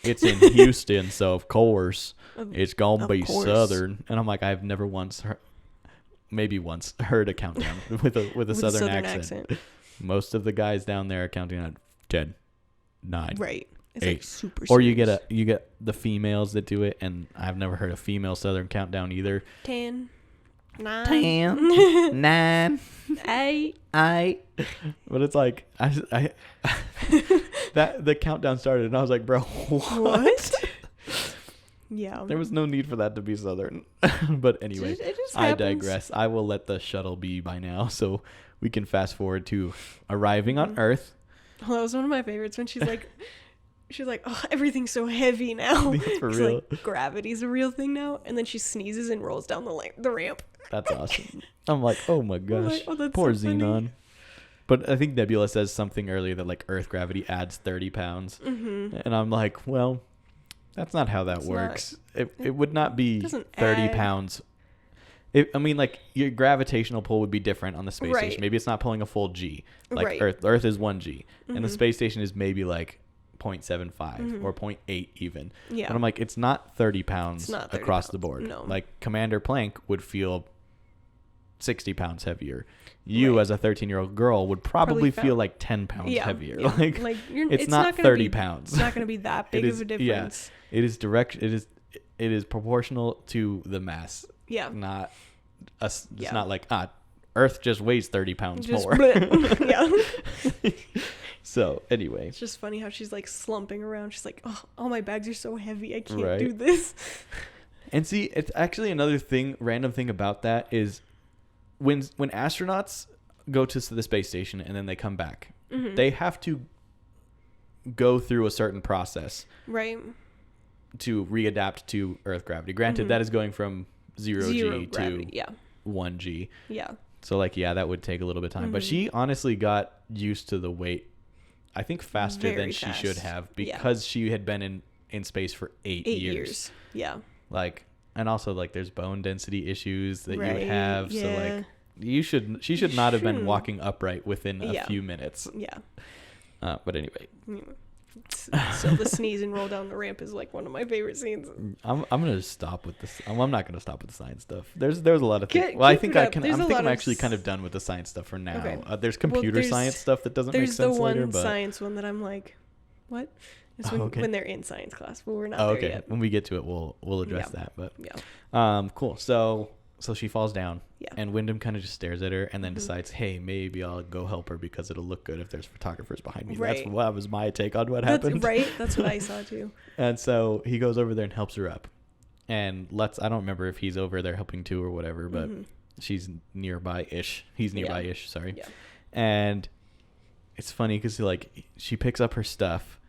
it's in Houston, so of course it's gonna be Southern. And I'm like, I've never once heard a countdown with a Southern accent. Most of the guys down there are counting on 10, 9, right. It's 8. like super Or serious. you get the females that do it, and I've never heard a female Southern countdown either. 10, 9, 10, 9, 8. But it's like I that the countdown started, and I was like, bro, what? Yeah. There was no need for that to be Southern. But anyway, it just I happens. digress. I will let the shuttle be by now, so we can fast forward to arriving on Earth. Well, that was one of my favorites when she's like, oh, everything's so heavy now. That's for real. Like, gravity's a real thing now. And then she sneezes and rolls down the ramp. That's awesome. I'm like, oh my gosh, that's poor so funny. Zenon. But I think Nebula says something earlier that like Earth gravity adds 30 pounds. Mm-hmm. And I'm like, well, that's not how that works. It would not be 30 pounds. I mean, like, your gravitational pull would be different on the space station. Maybe it's not pulling a full G. Like Earth is 1 G. And the space station is maybe like 0.75 or 0.8 even. Yeah. And I'm like, it's not 30 pounds across the board. No. Like, Commander Planck would feel 60 pounds heavier. You, as a 13-year-old girl, would probably feel like 10 pounds heavier. Yeah. Like it's not 30 pounds. It's not going to be that big of a difference. Yeah. It is proportional to the mass. Yeah. It's not like, Earth just weighs 30 pounds more. Yeah. So, anyway. It's just funny how she's like slumping around. She's like, oh, all my bags are so heavy. I can't do this. And see, it's actually another random thing about that is when astronauts go to the space station and then they come back, they have to go through a certain process. Right. To readapt to Earth gravity. Granted, that is going from 0 G gravity, to 1 G. Yeah. So, like, that would take a little bit of time. But she honestly got used to the weight, I think, faster than she should have because she had been in space for 8 years. Yeah. Like, and also, like, there's bone density issues that you would have. Yeah. So, like, she should not have been walking upright within a few minutes. Yeah. But anyway. So the sneeze and roll down the ramp is like one of my favorite scenes. I'm gonna stop with this. I'm not gonna stop with the science stuff. There's a lot of things. Well, I think I'm actually kind of done with the science stuff for now. Okay. There's computer science stuff that doesn't make sense later. There's the one science one that I'm like, what? It's when they're in science class, but we're not there yet. When we get to it, we'll address that. But cool. So she falls down, and Wyndham kind of just stares at her and then decides, hey, maybe I'll go help her because it'll look good if there's photographers behind me. Right. That was my take on what happened. Right. That's what I saw too. And so he goes over there and helps her up. And I don't remember if he's over there helping too or whatever, but she's nearby-ish. He's nearby-ish, sorry. Yeah. And it's funny because like she picks up her stuff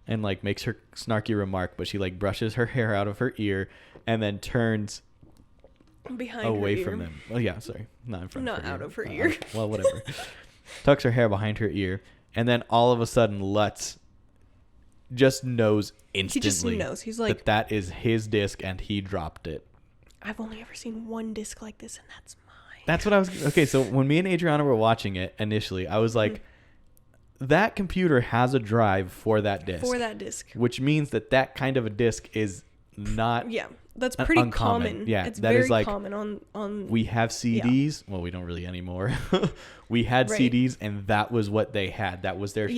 and like makes her snarky remark, but she like brushes her hair out of her ear and then turns behind away her ear. from them. Oh yeah, sorry, not in front. Not of her out ear. of her ear. Well, whatever. Tucks her hair behind her ear, and then all of a sudden, Lutz just knows instantly. He just knows. He's like, that is his disc, and he dropped it. I've only ever seen one disc like this, and that's mine. That's what I was. Okay, so when me and Adriana were watching it initially, I was like, that computer has a drive for that disc. For that disc. Which means that kind of a disc is not. Yeah, that's pretty uncommon. common. Yeah, it's that very is like common on. We have CDs. Yeah. Well, we don't really anymore. We had right. CDs, and that was what they had. That was their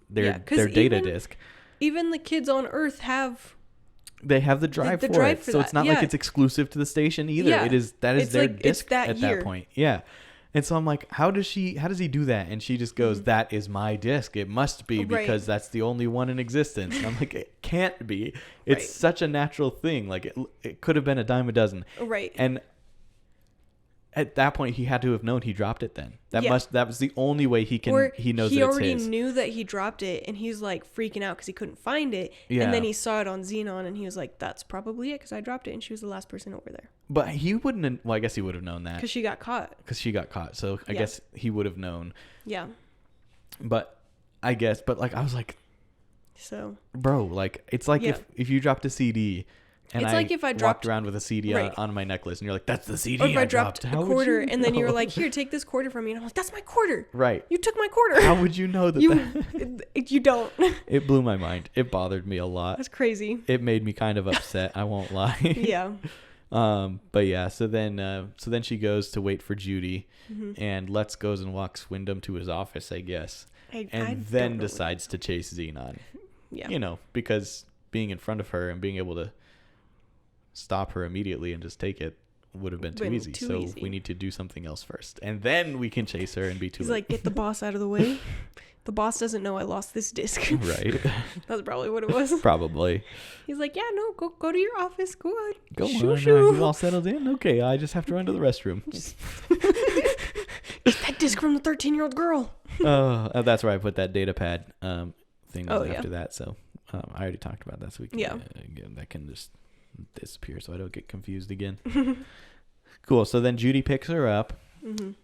their data disc. Even the kids on Earth have. They have the drive for it, so it's not like it's exclusive to the station either. Yeah. It is their like, disc that at that point. Yeah. And so I'm like, how does he do that? And she just goes, that is my disc. It must be because that's the only one in existence. And I'm like, it can't be. It's such a natural thing. Like it could have been a dime a dozen. Right. And at that point, he had to have known he dropped it then. That was the only way he knows that it's his. He already knew that he dropped it, and he's like freaking out because he couldn't find it. Yeah. And then he saw it on Zenon, and he was like, that's probably it because I dropped it, and she was the last person over there. But he wouldn't have, well, I guess he would have known that. Because she got caught. So I guess he would have known. Yeah. But I was like, so. Bro, like, it's like if you dropped a CD. And it's like if I walked around with a CD on my necklace, and you're like, "That's the CD." Or if I dropped a quarter, and then you were like, "Here, take this quarter from me," and I'm like, "That's my quarter." Right. You took my quarter. How would you know that? You don't. It blew my mind. It bothered me a lot. That's crazy. It made me kind of upset. I won't lie. Yeah. But yeah. So then she goes to wait for Judy, and Lutz goes and walks Wyndham to his office, I guess, and then decides to chase Zenon. Yeah. Because being in front of her and being able to stop her immediately and just take it would have been too easy. So we need to do something else first, and then we can chase her and be too late. He's like, get the boss out of the way. The boss doesn't know I lost this disc. Right. That's probably what it was. Probably. He's like, yeah, no, go to your office. Go on. Go on. You all settled in? Okay, I just have to run to the restroom. Get that disc from the 13-year-old girl. That's where I put that data pad thing after that. So I already talked about that. So we can, that can just disappear so I don't get confused again. Cool. So then Judy picks her up,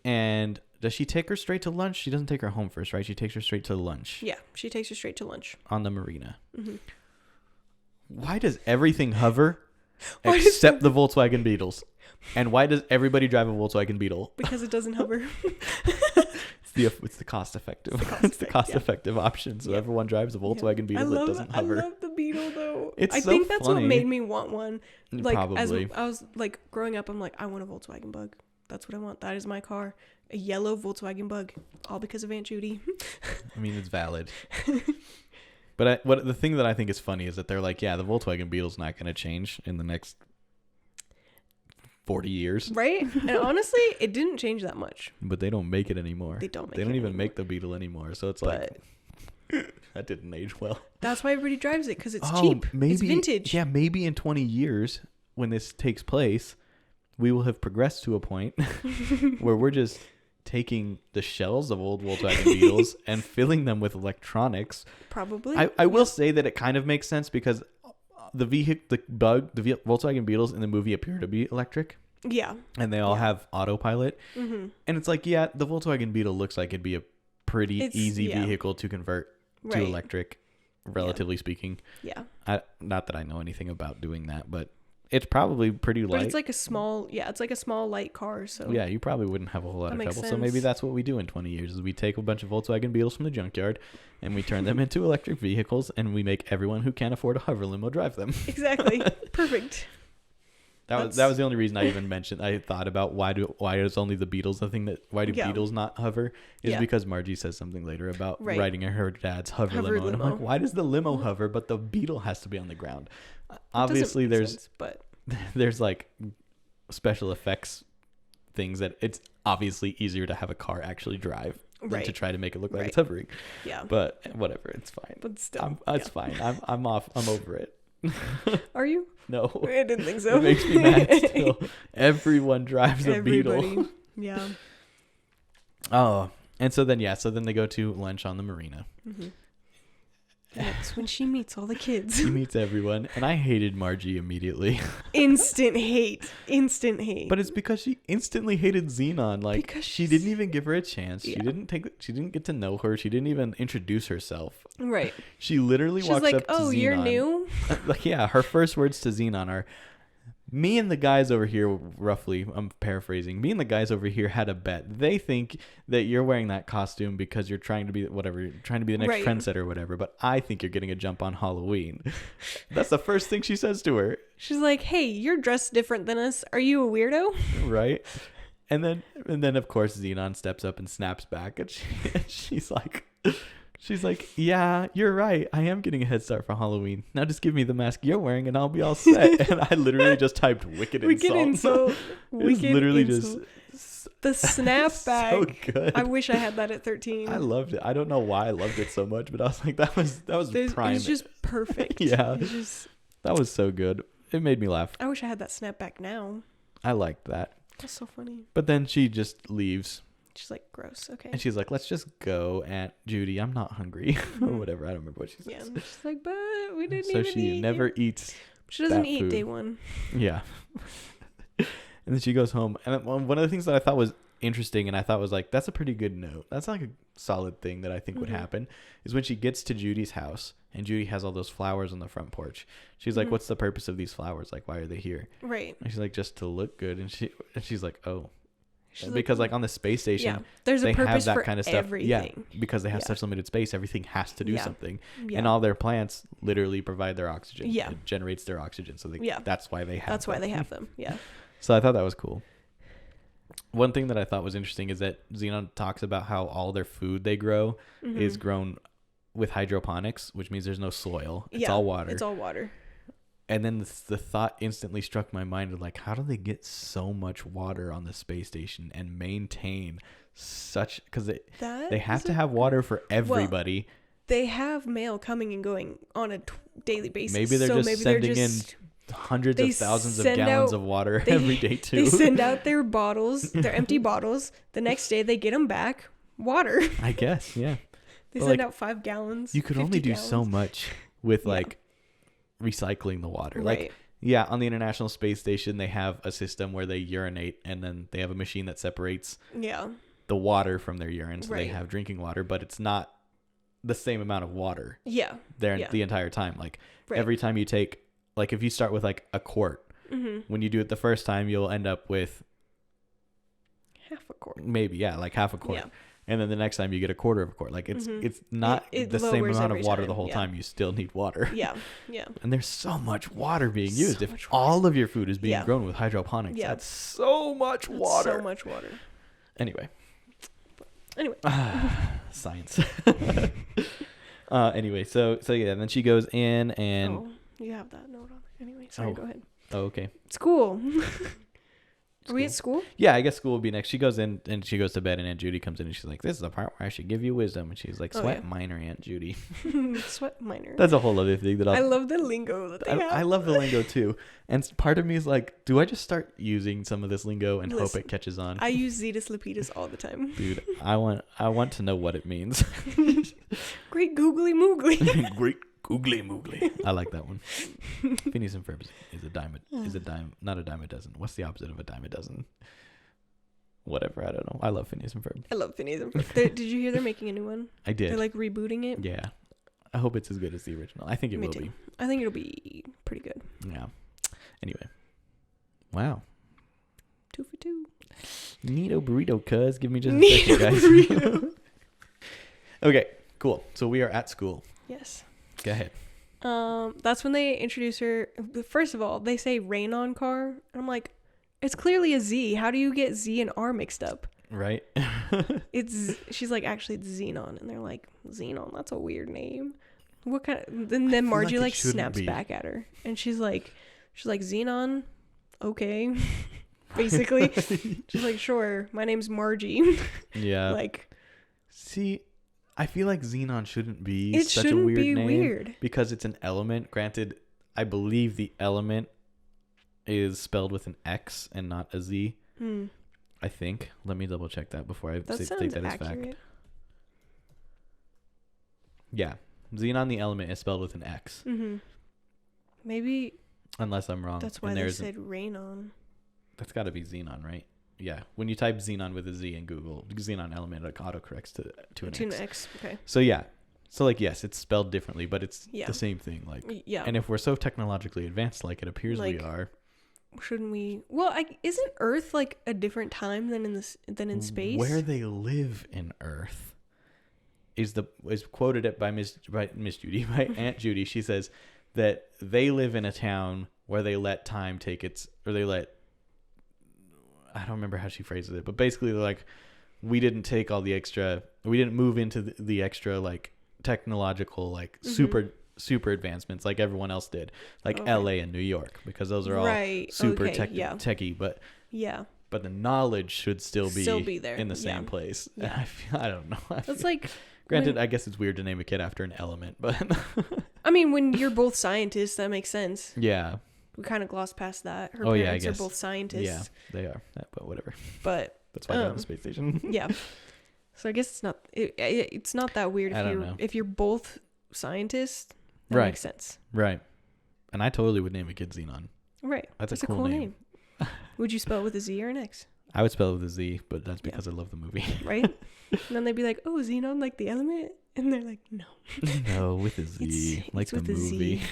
and does she take her straight to lunch? She doesn't take her home first, right? She takes her straight to lunch. Yeah, she takes her straight to lunch on the marina. Why does everything hover except the Volkswagen Beetles? And why does everybody drive a Volkswagen Beetle? Because it doesn't hover. It's the cost effective. It's the cost effective option. So everyone drives a Volkswagen Beetle that doesn't hover. I love the Beetle though. I think that's what made me want one. Like Probably. As I was like growing up, I'm like, I want a Volkswagen Bug. That's what I want. That is my car. A yellow Volkswagen Bug. All because of Aunt Judy. I mean, it's valid. But the thing that I think is funny is that they're like, yeah, the Volkswagen Beetle's not going to change in the next 40 years. Right? And honestly, it didn't change that much. But they don't make it anymore. They don't even make the Beetle anymore. So it's like, that didn't age well. That's why everybody drives it, because it's cheap. It's vintage. Yeah, maybe in 20 years when this takes place, we will have progressed to a point where we're just taking the shells of old Volkswagen Beetles and filling them with electronics. Probably. I will say that it kind of makes sense because the Volkswagen Beetles in the movie appear to be electric. Yeah. And they all have autopilot. And it's like, yeah, the Volkswagen Beetle looks like it'd be a pretty easy vehicle to convert to electric, relatively speaking. Yeah. Not that I know anything about doing that, but it's probably pretty light. But it's like a small light car. So yeah, you probably wouldn't have a whole lot of trouble. Sense. So maybe that's what we do in 20 years is we take a bunch of Volkswagen Beetles from the junkyard and we turn them into electric vehicles and we make everyone who can't afford a hover limo drive them. Exactly. Perfect. That was the only reason I even mentioned. I thought about why is only the Beetles the thing why do Beetles not hover? Is because Margie says something later about riding in her dad's hover limo. And I'm like, why does the limo hover but the Beetle has to be on the ground? Obviously there's like special effects things that it's obviously easier to have a car actually drive than to try to make it look like it's hovering. Yeah. But whatever, it's fine. But still, it's fine. I'm over it. Are you? No. I didn't think so. It makes me mad still. Everyone drives a Beetle. Yeah. Oh, And so then they go to lunch on the marina. Mm-hmm. That's when she meets all the kids. She meets everyone, and I hated Margie immediately. Instant hate. But it's because she instantly hated Zenon. Like, because she didn't even give her a chance. Yeah. She didn't get to know her. She didn't even introduce herself. Right. She literally She's walks like, up to Zenon. "Oh, you're new?" Like, yeah, her first words to Zenon are, "Me and the guys over here," roughly, I'm paraphrasing, "me and the guys over here had a bet. They think that you're wearing that costume because you're trying to be whatever, you're trying to be the next Right. trendsetter or whatever, but I think you're getting a jump on Halloween." That's the first thing she says to her. She's like, "Hey, you're dressed different than us. Are you a weirdo?" Right? And then of course Zenon steps up and snaps back, and she's like, "Yeah, you're right. I am getting a head start for Halloween. Now just give me the mask you're wearing and I'll be all set." And I literally just typed wicked insult. It was literally insult. The snapback. So good. I wish I had that at 13. I loved it. I don't know why I loved it so much, but I was like, that was prime. It was just perfect. Yeah. It was just, that was so good. It made me laugh. I wish I had that snapback now. I liked that. That's so funny. But then she just leaves. She's like, gross. Okay. And she's like, "Let's just go, Aunt Judy. I'm not hungry." Or whatever. I don't remember what she says. Yeah. And she's like, "But we didn't So even she eat." never eats. She doesn't that eat food. day one. Yeah. And then she goes home. And one of the things that I thought was interesting, and I thought was like, that's a pretty good note. That's like a solid thing that I think would happen, is when she gets to Judy's house and Judy has all those flowers on the front porch. She's like, "What's the purpose of these flowers? Like, why are they here?" Right. And she's like, "Just to look good." And she's like, "Oh." She's Because like, like on the space station, there's a they have purpose that for kind of stuff. everything. Yeah, because they have such limited space, everything has to do Yeah. something. Yeah. And all their plants literally provide their oxygen. Yeah. It generates their oxygen. So Yeah. that's why they have That's why them. they have them. Yeah. So I thought that was cool. One thing that I thought was interesting is that Zenon talks about how all their food they grow is grown with hydroponics, which means there's no soil. It's all water. It's all water. And then the thought instantly struck my mind of like, how do they get so much water on the space station and maintain such, because they have to have water for everybody. They have mail coming and going on a daily basis. Maybe they're just sending in hundreds of thousands of gallons of water every day too. They send out their bottles, their empty bottles. The next day they get them back. Water. I guess, yeah. They But, send like, out 5 gallons. You could only 50 do so gallons. much with Yeah. like recycling the water. Right. Like, yeah, on the International Space Station, they have a system where they urinate, and then they have a machine that separates Yeah. the water from their urine. So they Right. have drinking water, but it's not the same amount of water Yeah. there Yeah. the entire time. Like Right. every time you take, like if you start with like a quart, when you do it the first time, you'll end up with Half a quart. maybe, yeah, like half a quart. Yeah. And then the next time you get a quarter of a quart. Like it's not It the same lowers amount of every water time, the whole yeah. time. You still need water. Yeah. Yeah. And there's so much water being used. So If much water. all of your food is being Yeah. grown with hydroponics, Yeah. that's so much water. So much water. Anyway. Anyway. Science. Anyway, so yeah, and then she goes in and Oh, you have that note on there. Anyway, sorry, go ahead. okay. School. Are we at school? Yeah, I guess school will be next. She goes in and she goes to bed, and Aunt Judy comes in and she's like, "This is the part where I should give you wisdom." And she's like, Oh, "Sweat yeah. minor, Aunt Judy." Sweat minor. That's a whole other thing that I love the lingo that they have. I love the lingo too. And part of me is like, do I just start using some of this lingo and hope Listen, it catches on? I use Zetus Lapidus all the time. Dude, I want to know what it means. Great googly moogly. Great googly moogly. I like that one. Phineas and Ferb is a dime, not a dime a dozen. What's the opposite of a dime a dozen? Whatever, I don't know. I love Phineas and Ferb. I love Phineas and Ferb. Did you hear they're making a new one? I did. They're like rebooting it. Yeah. I hope it's as good as the original. I think it Me will too. be. I think it'll be pretty good. Yeah. Anyway. Wow. 2 for 2. Neato burrito, cuz. Give me just a Neato second, guys. burrito. Okay, cool. So we are at school. Yes. Go ahead. That's when they introduce her. First of all, they say rain on car. And I'm like, it's clearly a Z. How do you get Z and R mixed up? Right? She's like, actually, it's Zenon. And they're like, Zenon, that's a weird name. What kind of, then Margie like it shouldn't snaps be. back at her. And she's like, Zenon, okay. Basically. She's like, sure, my name's Margie. Yeah. Like, see, I feel like Zenon shouldn't be it such a shouldn't weird be name weird. because it's an element. Granted, I believe the element is spelled with an X and not a Z. I think. Let me double check that before I That take sounds that as accurate. fact. Yeah. Xenon the element is spelled with an X. Mm-hmm. Maybe Unless I'm wrong. that's why they said Raynon. That's got to be Xenon, right? Yeah. When you type Xenon with a Z in Google, Xenon element, it autocorrects to an To an X. X. Okay. So yeah. So like, yes, it's spelled differently, but it's Yeah. the same thing. Like, Yeah. and if we're so technologically advanced, like it appears we Like, are, shouldn't we? Well, isn't Earth like a different time than in space? where they live in Earth is quoted by Miss Judy, by Aunt Judy. She says that they live in a town where they let time take its, or they let, I don't remember how she phrases it, but basically they're like, we didn't take all the extra, we didn't move into the extra like technological like super advancements like everyone else did, like LA and New York, because those are all super techie, but but the knowledge should still be there in the same place. Yeah. I don't know. That's like, granted, I guess it's weird to name a kid after an element, but I mean, when you're both scientists, that makes sense. yeah. We kind of glossed past that. Her I parents are guess. both scientists. Yeah, they are. But whatever. But That's why they're on the space station. yeah. So I guess it's not that weird if you're both scientists. That makes sense. Right. And I totally would name a kid Zenon. Right. That's a cool name. Would you spell it with a Z or an X? I would spell it with a Z, but that's because I love the movie. Right? And then they'd be like, oh, Zenon, like the element? And they're like, no. No, with a Z. It's like the with a Z. movie.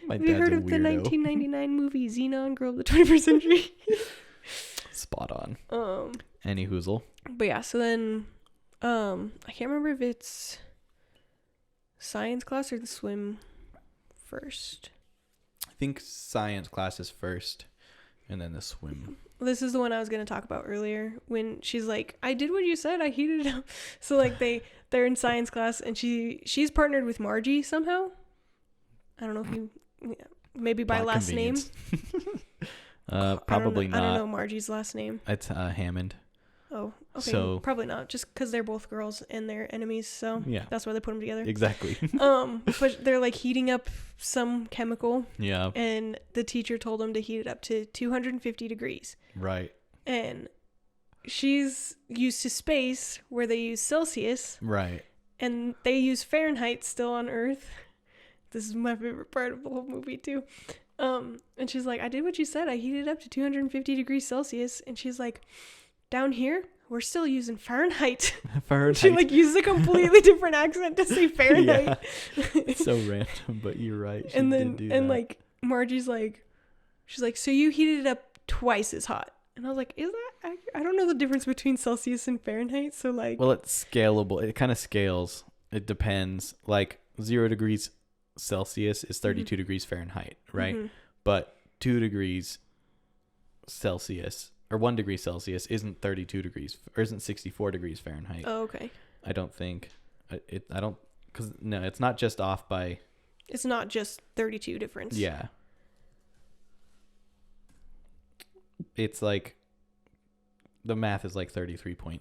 My Have you dad's heard a of the weirdo. 1999 movie Zenon, Girl of the 21st Century? Spot on. Any hoozle. But yeah, so then I can't remember if it's science class or the swim first. I think science class is first, and then the swim. This is the one I was going to talk about earlier, when she's like, I did what you said, I heated it up. So like they're in science class, and she's partnered with Margie somehow. I don't know if you, maybe by Plot last name. Probably not. I don't know Margie's last name. It's Hammond. Oh, okay. So, probably not, just because they're both girls and they're enemies, so yeah, that's why they put them together. Exactly. But they're like heating up some chemical. Yeah. And the teacher told them to heat it up to 250 degrees. Right. And she's used to space where they use Celsius. Right. And they use Fahrenheit still on Earth. This is my favorite part of the whole movie too. And she's like, I did what you said. I heated it up to 250 degrees Celsius. And she's like, down here, we're still using Fahrenheit. Fahrenheit. She like uses a completely different accent to say Fahrenheit. Yeah. It's so random, but you're right. She and then did do and that. like Margie's like, she's like, so you heated it up twice as hot. And I was like, is that? I don't know the difference between Celsius and Fahrenheit. So like, well, it's scalable. It kind of scales. It depends. Like 0 degrees Celsius is 32 degrees Fahrenheit, right? Mm-hmm. But 2 degrees Celsius or 1 degree Celsius isn't 32 degrees or isn't 64 degrees Fahrenheit. Oh, okay. I don't think I don't, because no, it's not just off by. It's not just 32 difference. Yeah. It's like the math is like 33.08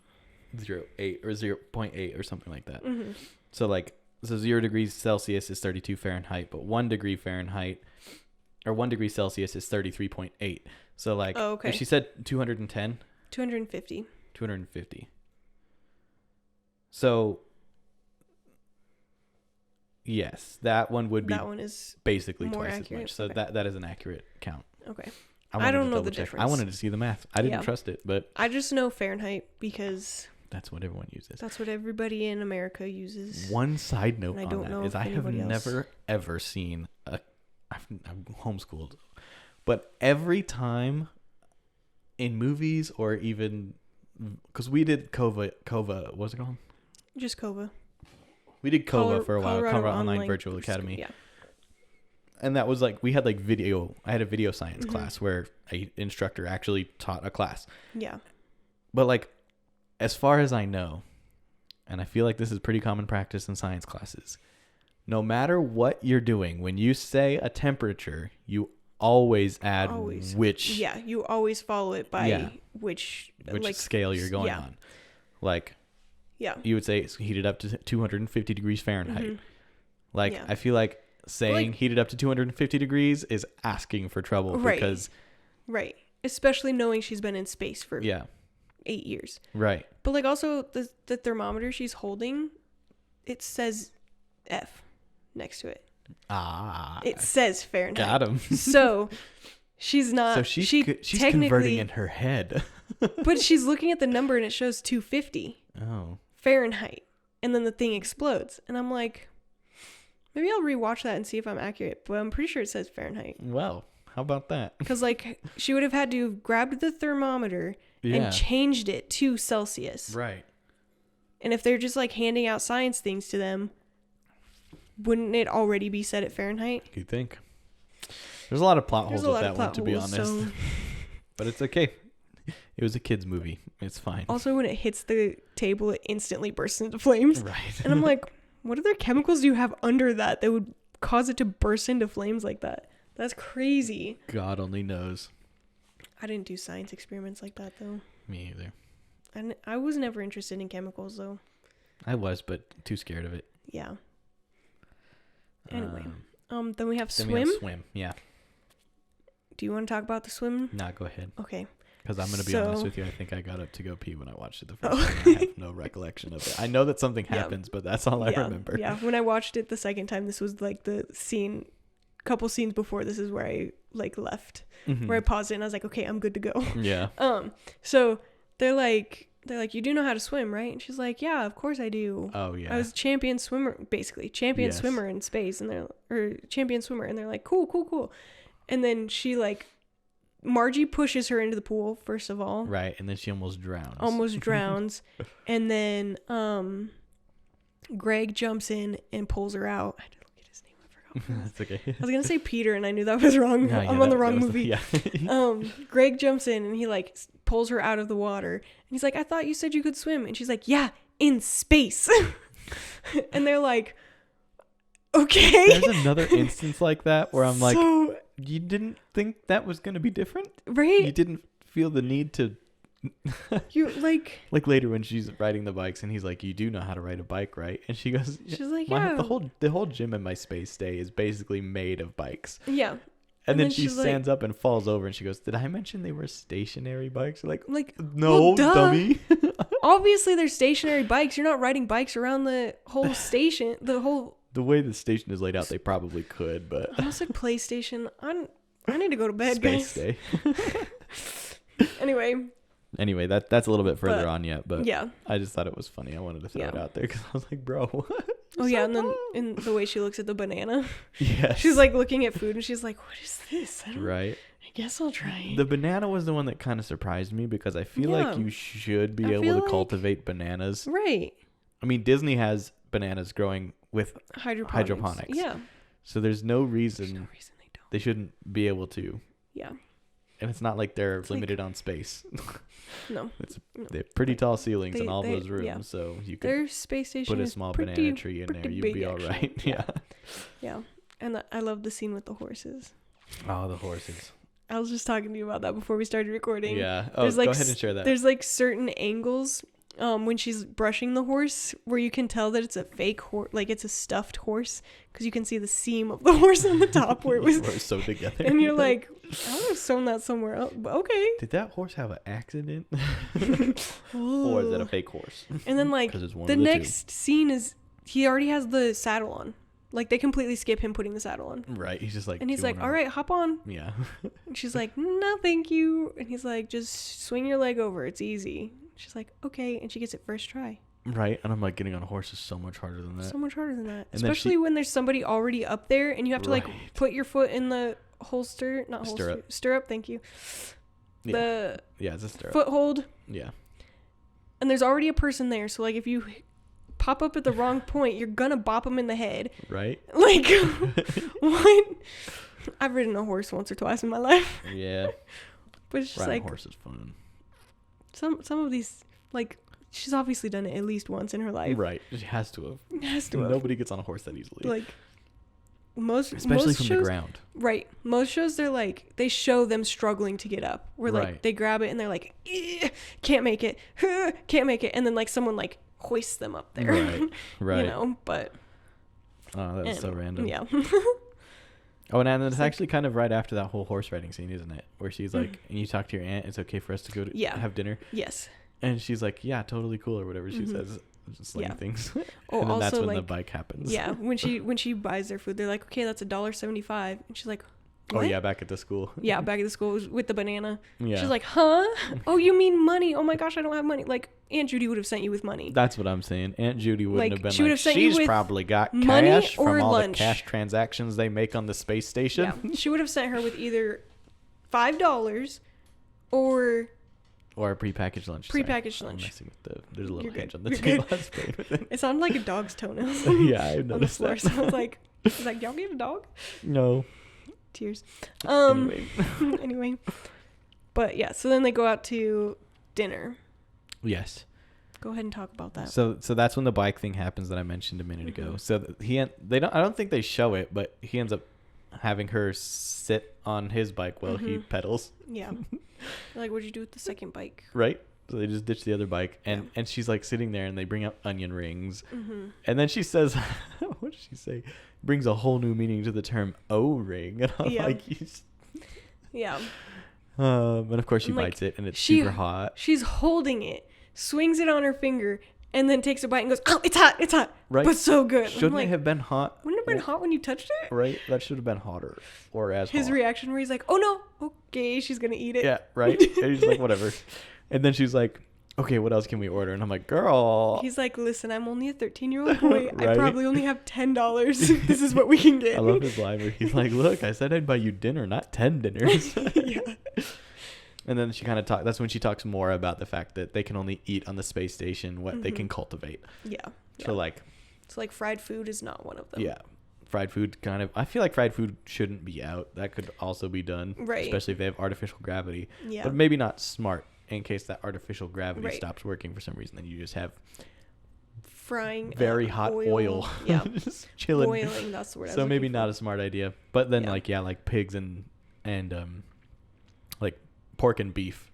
or 0.8 or something like that. Mm-hmm. So like, so 0 degrees Celsius is 32 Fahrenheit, but 1 degree Fahrenheit or 1 degree Celsius is 33.8. So like, if she said 210, 250. 250. So yes, that one would be, that one is basically more twice accurate. as much. So that is an accurate count. Okay. I don't know the difference. I wanted to see the math. I didn't trust it, but I just know Fahrenheit because that's what everyone uses. that's what everybody in America uses. One side note And I on don't that know is if I have anybody else- never ever seen I'm homeschooled, but every time in movies or even because we did Kova, what's it called? Just Kova. We did Kova for a while, Colorado Kova Online Virtual Academy. Yeah. And that was like, we had like video, I had a video science class where a instructor actually taught a class. Yeah. But like, as far as I know, and I feel like this is pretty common practice in science classes, no matter what you're doing, when you say a temperature, you always add which. Yeah, you always follow it by which like, scale you're going on. Like, you would say it's heated up to 250 degrees Fahrenheit. Like, I feel like saying heated up to 250 degrees is asking for trouble because. Right. Especially knowing she's been in space for 8 years. Right. But like also the thermometer she's holding, it says F next to it. It says Fahrenheit. Got him. So she's not. So she's converting in her head. But she's looking at the number and it shows 250 Fahrenheit, and then the thing explodes, and I'm like, maybe I'll rewatch that and see if I'm accurate. But I'm pretty sure it says Fahrenheit. Well, how about that? Because like she would have had to have grabbed the thermometer and changed it to Celsius. Right. And if they're just like handing out science things to them, wouldn't it already be set at Fahrenheit? You think? There's a lot of plot holes with that one, to be honest. So... But it's okay. It was a kid's movie. It's fine. Also, when it hits the table, it instantly bursts into flames. Right. And I'm like, what other chemicals do you have under that would cause it to burst into flames like that? That's crazy. God only knows. I didn't do science experiments like that, though. Me either. And I was never interested in chemicals, though. I was, but too scared of it. Yeah. Anyway, then we have then swim. We have swim, yeah. Do you want to talk about the swim? Nah, go ahead. Okay. Because I'm going to be honest with you, I think I got up to go pee when I watched it the first time. I have no recollection of it. I know that something happens, but that's all I remember. Yeah, when I watched it the second time, this was like the couple scenes before this is where I like left, where I paused it and I was like, okay, I'm good to go. Yeah. So they're like, you do know how to swim, right? And she's like, yeah, of course I do. Oh yeah. I was champion swimmer in space, and champion swimmer, and they're like, cool. And then she like, Margie pushes her into the pool first of all. Right, and then she almost drowns. And then Greg jumps in and pulls her out. I had to look at his name. I forgot. That's okay. I was gonna say Peter, and I knew that was wrong. No, I'm on the wrong movie. Yeah. Greg jumps in and he like pulls her out of the water, and he's like, I thought you said you could swim, and she's like, yeah, in space. And they're like, okay. There's another instance like that where I'm like, you didn't think that was going to be different? Right? You didn't feel the need to... You like later when she's riding the bikes and he's like, you do know how to ride a bike, right? And she's like, yeah. The whole gym in my space day is basically made of bikes. Yeah. And then she stands up and falls over and she goes, did I mention they were stationary bikes? Like no, well, dummy. Obviously they're stationary bikes. You're not riding bikes around the whole station. The way the station is laid out, they probably could, but... I almost said PlayStation. I need to go to bed, Space guys. day. Anyway, that's a little bit further on yet, but yeah. I just thought it was funny. I wanted to throw it out there because I was like, bro. Oh, yeah, and then in the way she looks at the banana. Yes. She's like looking at food and she's like, what is this? Right. I guess I'll try it. The banana was the one that kind of surprised me because I feel like you should be able to cultivate bananas. Right. I mean, Disney has bananas growing with hydroponics. Yeah. So there's no reason they shouldn't be able to. Yeah. And it's not like they're limited on space. No. They're pretty tall ceilings in all those rooms, yeah. So you could their space station put a small banana tree in there. You'd be all right. Yeah. Yeah. And I love the scene with the horses. Oh, the horses. I was just talking to you about that before we started recording. Yeah. Oh, go ahead and share that. There's like certain angles when she's brushing the horse where you can tell that it's a fake horse, like it's a stuffed horse, because you can see the seam of the horse on the top where it was sewed together. And you're like, I would have sewn that somewhere else, but okay. Did that horse have an accident? Or is that a fake horse? And then like the next scene is he already has the saddle on. Like they completely skip him putting the saddle on. Right. He's just like, and he's like, all right, hop on. Yeah. And she's like, no, thank you. And he's like, just swing your leg over. It's easy. She's like, okay. And she gets it first try. Right. And I'm like, getting on a horse is so much harder than that. So much harder than that. And especially when there's somebody already up there and you have to like put your foot in the holster, not holster, stirrup. Thank you. Yeah, it's a stirrup. Foothold. Yeah. And there's already a person there. So like if you pop up at the wrong point, you're gonna bop them in the head. Right. Like, what? I've ridden a horse once or twice in my life. Yeah. But it's just riding like, a horse is fun. Some of these, like, she's obviously done it at least once in her life. Right. She has to have. Has to have. Nobody gets on a horse that easily. Like, especially from the ground. Right. Most shows, they're like, they show them struggling to get up. Where like they grab it and they're like, can't make it, can't make it, and then like someone like hoists them up there. Right. Right. You know, but. Oh, that's so random. Yeah. Oh, and then it's actually kind of right after that whole horse riding scene, isn't it? Where she's like, and you talk to your aunt, it's okay for us to go to have dinner. Yes. And she's like, yeah, totally cool, or whatever she says. Just slang things. Oh, and then that's also, when the like, bike happens. Yeah, when she buys their food, they're like, okay, that's $1.75. And she's like, what? Oh, yeah, back at the school. Yeah, back at the school with the banana. Yeah. She's like, huh? Oh, you mean money? Oh my gosh, I don't have money. Like, Aunt Judy would have sent you with money. That's what I'm saying. Aunt Judy wouldn't have been she would like, have sent you she's with probably got money cash or from all lunch. the cash transactions they make on the space station. Yeah, she would have sent her with either $5 or a prepackaged lunch. Prepackaged Sorry. lunch. I'm messing with there's a little You're good. hedge on the You're table. good. I was playing with it. It sounded like a dog's toenail. Yeah, I on the noticed floor. that. So I was like, y'all gave a dog? No. Tears. Anyway. But yeah, so then they go out to dinner. Yes. Go ahead and talk about that. So that's when the bike thing happens that I mentioned a minute ago. So I don't think they show it, but he ends up having her sit on his bike while he pedals. Yeah. Like, what'd you do with the second bike? Right? So they just ditch the other bike, and she's like sitting there, and they bring up onion rings, and then she says, "What did she say?" Brings a whole new meaning to the term O-ring, and I'm like, Yeah. And of course she bites it, and it's super hot. She's holding it, swings it on her finger, and then takes a bite and goes, "Oh, it's hot, right? But so good." Shouldn't it have been hot? Wouldn't it have been hot when you touched it? Right? That should have been hotter, or as his hot. reaction where he's like, "Oh no, okay, she's gonna eat it." Yeah, right. And he's like, whatever. And then she's like, okay, what else can we order? And I'm like, girl. He's like, listen, I'm only a 13-year-old boy. Right? I probably only have $10. This is what we can get. I love his line where he's like, look, I said I'd buy you dinner, not 10 dinners. Yeah. And then she kind of that's when she talks more about the fact that they can only eat on the space station what they can cultivate. Yeah. So like fried food is not one of them. Yeah. Fried food kind of, I feel like fried food shouldn't be out. That could also be done. Right. Especially if they have artificial gravity. Yeah. But maybe not smart in case that artificial gravity Right. stops working for some reason. Then you just have frying very hot oil. Yeah. Just chilling. Boiling, that's the word I was So maybe looking not for. a smart idea. But then like pigs and like pork and beef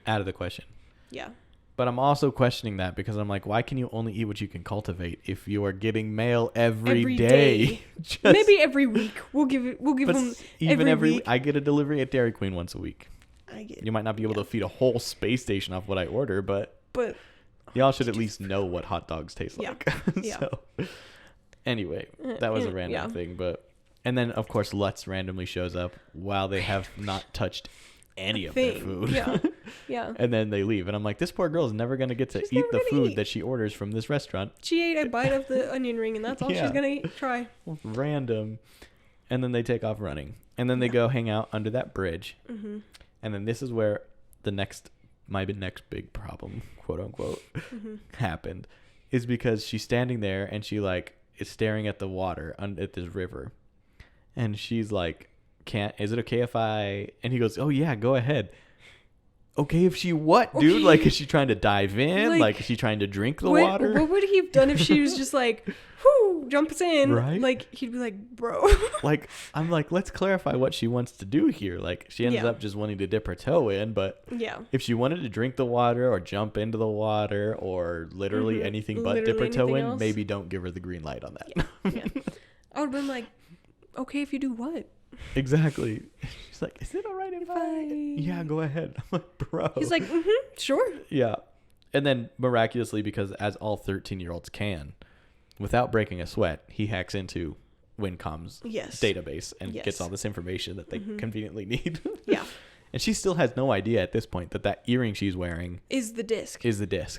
out of the question. Yeah. But I'm also questioning that because I'm like, why can you only eat what you can cultivate if you are getting mail every day? Maybe every week. We'll give them even every week. I get a delivery at Dairy Queen once a week. You might not be able to yeah. feed a whole space station off what I order, but y'all should at least know what hot dogs taste like. Yeah. So anyway, that was a random thing, and then of course Lutz randomly shows up while they have not touched any of their food. Yeah. And then they leave, and I'm like, this poor girl is never going to get to eat the food that she orders from this restaurant. She ate a bite of the onion ring, and that's all she's going to try. Random. And then they take off running, and then they go hang out under that bridge. And then this is where my next big problem, quote unquote, happened, is because she's standing there and she like is staring at the water at this river, and she's like, is it okay if I? And he goes, oh yeah, go ahead. Okay, if she what, dude? Okay. Like, is she trying to dive in? Like, is she trying to drink the water? What would he have done if she was just like, whoo, jumps in? Right? Like, he'd be like, bro. Like, I'm like, let's clarify what she wants to do here. Like, she ends up just wanting to dip her toe in, but if she wanted to drink the water or jump into the water or literally anything but dip her toe in, maybe don't give her the green light on that. Yeah. I would have been like, okay, if you do what? Exactly. She's like, is it all right if I? Yeah, go ahead. I'm like, bro. He's like, sure. Yeah. And then miraculously, because as all 13-year-olds can, without breaking a sweat, he hacks into Wincom's database and gets all this information that they conveniently need. Yeah. And she still has no idea at this point that earring she's wearing is the disc.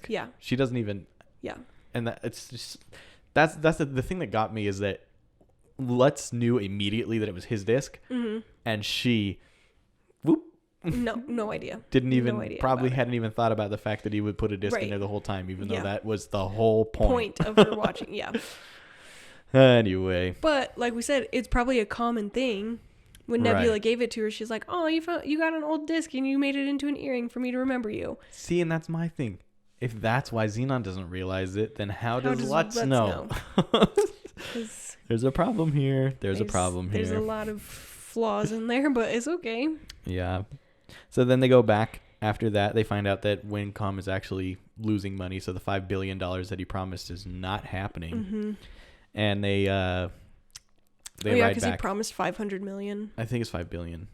Yeah. She doesn't even. Yeah. And it's just that's the thing that got me is that Lutz knew immediately that it was his disc, and she, no idea. Didn't even probably hadn't even thought about the fact that he would put a disc in there the whole time, even though that was the whole point of her watching. Yeah. Anyway, but like we said, it's probably a common thing. When Nebula gave it to her, she's like, "Oh, you got an old disc and you made it into an earring for me to remember you." See, and that's my thing. If that's why Zenon doesn't realize it, then how does Lutz know? There's a problem here. There's a problem here. There's a lot of flaws in there, but it's okay. Yeah. So then they go back. After that, they find out that Wincom is actually losing money. So the $5 billion that he promised is not happening. And they ride back. Because he promised $500 million. I think it's $5 billion.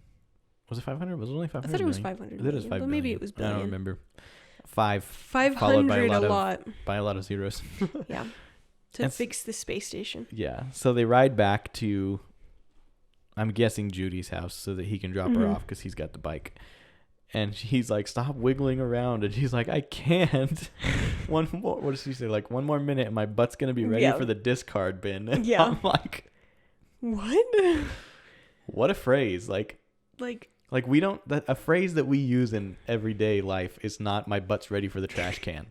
Was it 500? Was it only 500? I thought it was 500 million. It is 5 but billion. Maybe it was billion. I don't remember. followed by 500 a a lot lot. by a lot of zeros. Yeah. To fix the space station. Yeah. So they ride back to, I'm guessing, Judy's house so that he can drop her off because he's got the bike. And he's like, stop wiggling around. And she's like, I can't. One more. What does she say? Like, one more minute and my butt's going to be ready for the discard bin. And Yeah. I'm like, what? What a phrase. Like we don't, a phrase that we use in everyday life is not my butt's ready for the trash can.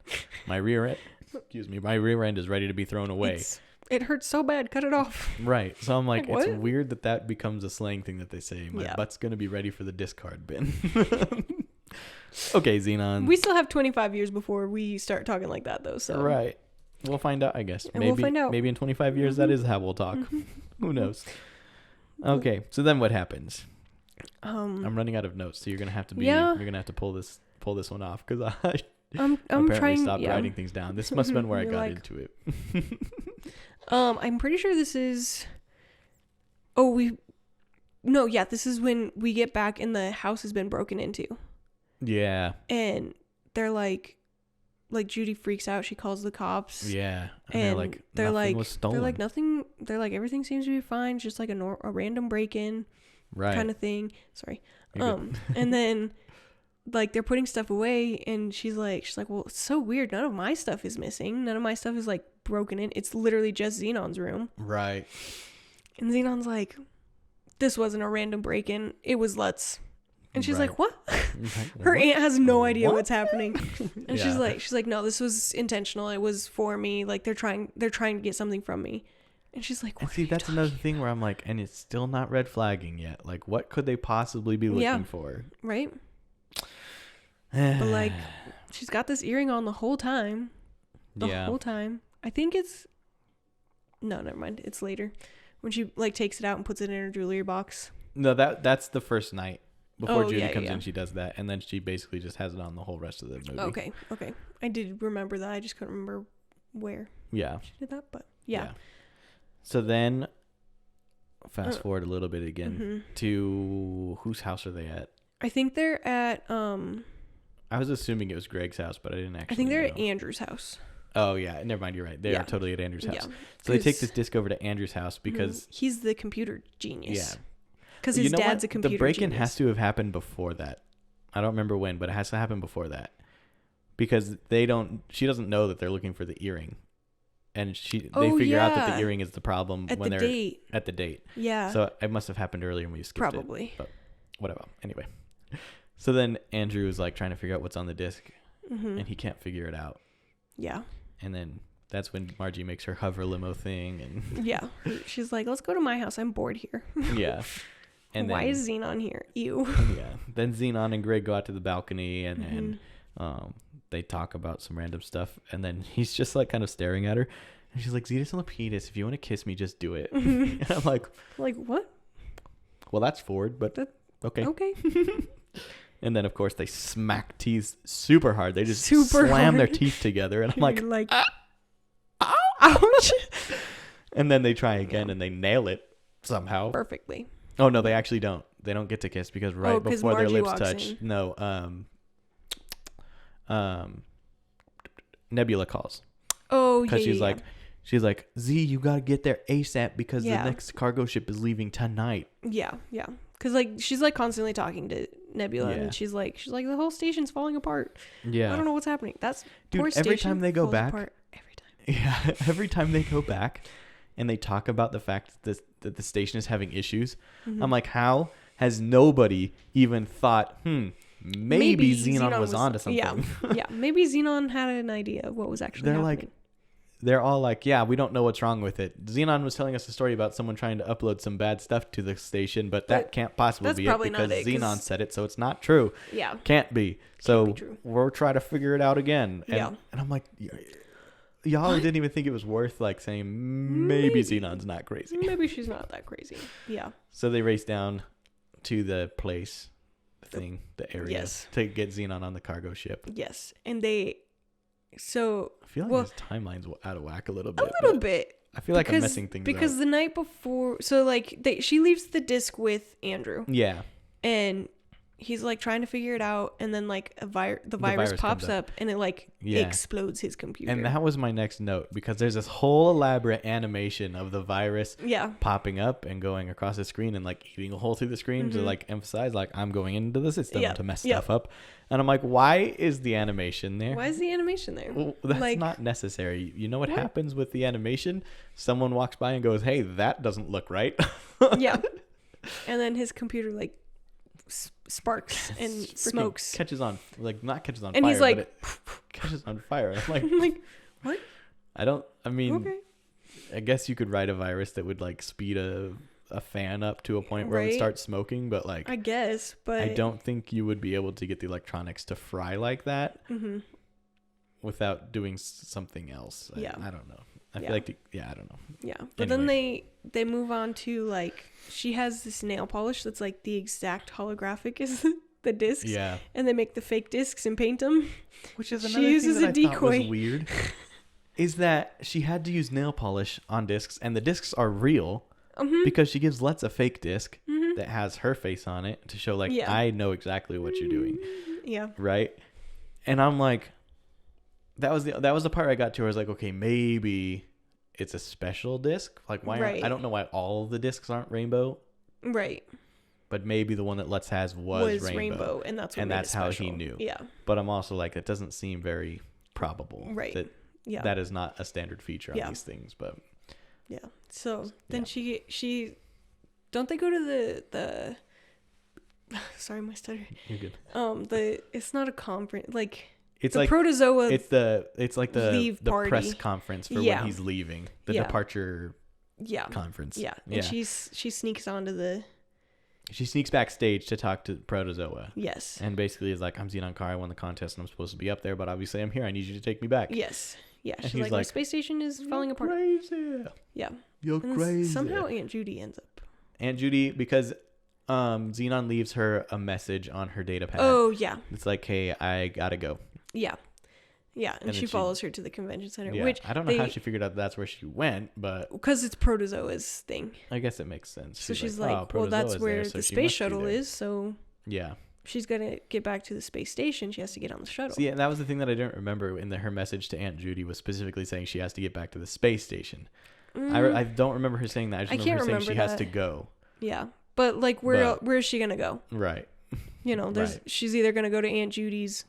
My rear end is ready to be thrown away. It hurts so bad. Cut it off. Right. So I'm like what? it's weird that becomes a slang thing that they say. My butt's going to be ready for the discard bin. Okay, Zenon. We still have 25 years before we start talking like that, though. So right. We'll find out, I guess. And we'll find out. Maybe in 25 years that is how we'll talk. Who knows? Okay. So then what happens? I'm running out of notes, so you're going to have to you're going to have to pull this one off cuz I'm apparently trying stopped writing things down. This must have been where I got into it. I'm pretty sure this is this is when we get back and the house has been broken into. Yeah. And they're like Judy freaks out, she calls the cops. Yeah. And they're like nothing was stolen. They're like nothing, they're like everything seems to be fine, just like a random break-in kind of thing. Sorry. And then like they're putting stuff away and she's like, well, it's so weird. None of my stuff is missing. None of my stuff is like broken in. It's literally just Zenon's room. Right. And Zenon's like, this wasn't a random break-in. It was Lutz. And she's like, what? Her aunt has no idea what's happening. And she's like, no, this was intentional. It was for me. Like they're trying to get something from me. And she's like, what? See, that's another thing where I'm like, and it's still not red flagging yet. Like, what could they possibly be looking for? Right. But like, she's got this earring on the whole time. The whole time. I think it's... No, never mind. It's later. When she like takes it out and puts it in her jewelry box. No, that's the first night. Before Judy comes in, she does that. And then she basically just has it on the whole rest of the movie. Okay. I did remember that. I just couldn't remember where she did that. But yeah. So then, fast forward a little bit again to... Whose house are they at? I think they're at... I was assuming it was Greg's house, but I didn't actually I think they're know. at Andrew's house. Oh, yeah. Never mind. You're right. They are totally at Andrew's house. Yeah. So they take this disc over to Andrew's house because... He's the computer genius. Yeah. Because his dad's a computer genius. The break-in has to have happened before that. I don't remember when, but it has to happen before that. Because she doesn't know that they're looking for the earring. And they figure out that the earring is the problem when they're at the date. Yeah. So it must have happened earlier and we skipped it. Probably. But whatever. Anyway. So then Andrew is like trying to figure out what's on the disc. And he can't figure it out. Yeah. And then that's when Margie makes her hover limo thing. And yeah. She's like, let's go to my house. I'm bored here. Yeah. And why is Zenon here? Ew. Yeah. Then Zenon and Greg go out to the balcony and they talk about some random stuff. And then he's just like kind of staring at her. And she's like, Zetus Lapidus, if you want to kiss me, just do it. And I'm like, what? Well, that's forward, but okay. Okay. And then, of course, they smack teeth super hard. They just slam their teeth together. And I'm like, ouch. And then they try again and they nail it somehow. Perfectly. Oh, no, they actually don't. They don't get to kiss because before their lips touch. In. No. Nebula calls. Oh, yeah. Because she's like, Z, you got to get there ASAP because the next cargo ship is leaving tonight. Yeah. Because like she's like constantly talking to Nebula and she's like the whole station's falling apart. Yeah. I don't know what's happening. Every time they go back. Every time. Yeah. Every time they go back and they talk about the fact that the station is having issues, I'm like, how has nobody even thought, maybe Zenon was onto something? Yeah. Maybe Zenon had an idea of what was actually happening. They're all like, yeah, we don't know what's wrong with it. Zenon was telling us a story about someone trying to upload some bad stuff to the station, but that can't possibly be it because Zenon said it, so it's not true. Yeah. Can't be. So we'll try to figure it out again. And I'm like, y'all didn't even think it was worth like saying maybe Zenon's not crazy. Maybe she's not that crazy. Yeah. So they race down to the place, the area, to get Zenon on the cargo ship. Yes. And they... So I feel like his timeline's out of whack a little bit. I feel like I'm messing things up. Because the night before, so like she leaves the disc with Andrew. Yeah. And he's like trying to figure it out, and then like the virus virus pops comes up and it like explodes his computer. And that was my next note, because there's this whole elaborate animation of the virus popping up and going across the screen and like eating a hole through the screen to like emphasize like I'm going into the system to mess stuff up. And I'm like, why is the animation there? Why is the animation there? Well, that's like, not necessary. You know what happens with the animation? Someone walks by and goes, hey, that doesn't look right. Yeah. And then his computer like sparks and smokes. Catches on, like not catches on and fire. And he's like, but it catches on fire. I'm like, what? I mean, I guess you could write a virus that would like speed a fan up to a point where it would start smoking, but like, I guess, but I don't think you would be able to get the electronics to fry like that without doing something else. I don't know. I feel like, I don't know. Yeah. But anyway. Then they move on to like, she has this nail polish that's like the exact holographic as the discs. Yeah. And they make the fake discs and paint them. Which is another thing that I thought was weird. Is that she had to use nail polish on discs, and the discs are real because she gives Let's a fake disc that has her face on it to show like, I know exactly what you're doing. Yeah. Right. And I'm like, that was the part I got to where I was like, okay, maybe it's a special disc. Like why I don't know why all of the discs aren't rainbow. Right. But maybe the one that Let's has was rainbow, and that's how he knew. Yeah. But I'm also like, it doesn't seem very probable. Right. That is not a standard feature on these things, but yeah. So then she don't they go to the sorry, my stutter. You're good. It's not a conference, like it's the like protozoa. It's like the press conference for when he's leaving, the departure conference. Yeah. And she sneaks onto she sneaks backstage to talk to Protozoa. Yes. And basically is like, I'm Zenon Carr, I won the contest and I'm supposed to be up there, but obviously I'm here. I need you to take me back. Yes. Yeah. And she's like, my space station is falling apart. Crazy. Yeah. You're crazy. Somehow Aunt Judy ends up. Aunt Judy, because Zenon leaves her a message on her data pad. Oh, yeah. It's like, hey, I gotta go. Yeah. Yeah, and she follows her to the convention center. Yeah, which I don't know how she figured out that's where she went, but because it's Protozoa's thing. I guess it makes sense. So she's like, well, that's where the space shuttle is. So yeah, she's gonna get back to the space station. She has to get on the shuttle. See, and that was the thing that I didn't remember in her message to Aunt Judy was specifically saying she has to get back to the space station. I don't remember her saying that. I just remember her saying she has to go. Yeah, but like, where is she gonna go? Right. You know, she's either gonna go to Aunt Judy's,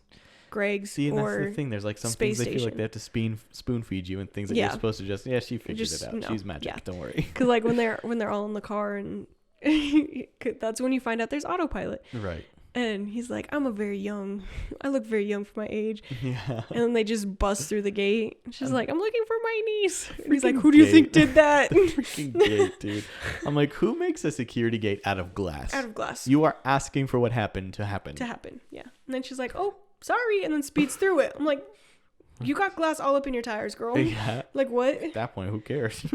Greg's, see, and that's the thing. There's like some things they feel like they have to spoon feed you, and things that you're supposed to just she figured it out. No, she's magic. Yeah. Don't worry. Because like when they're all in the car, and that's when you find out there's autopilot. Right. And he's like, I look very young for my age. Yeah. And then they just bust through the gate. She's like, I'm looking for my niece. And he's like, who do you think did that? The freaking gate, dude. I'm like, who makes a security gate out of glass? Out of glass. You are asking for what happened to happen. Yeah. And then she's like, oh, sorry. And then speeds through it. I'm like, you got glass all up in your tires, girl. Yeah. Like, what? At that point, who cares?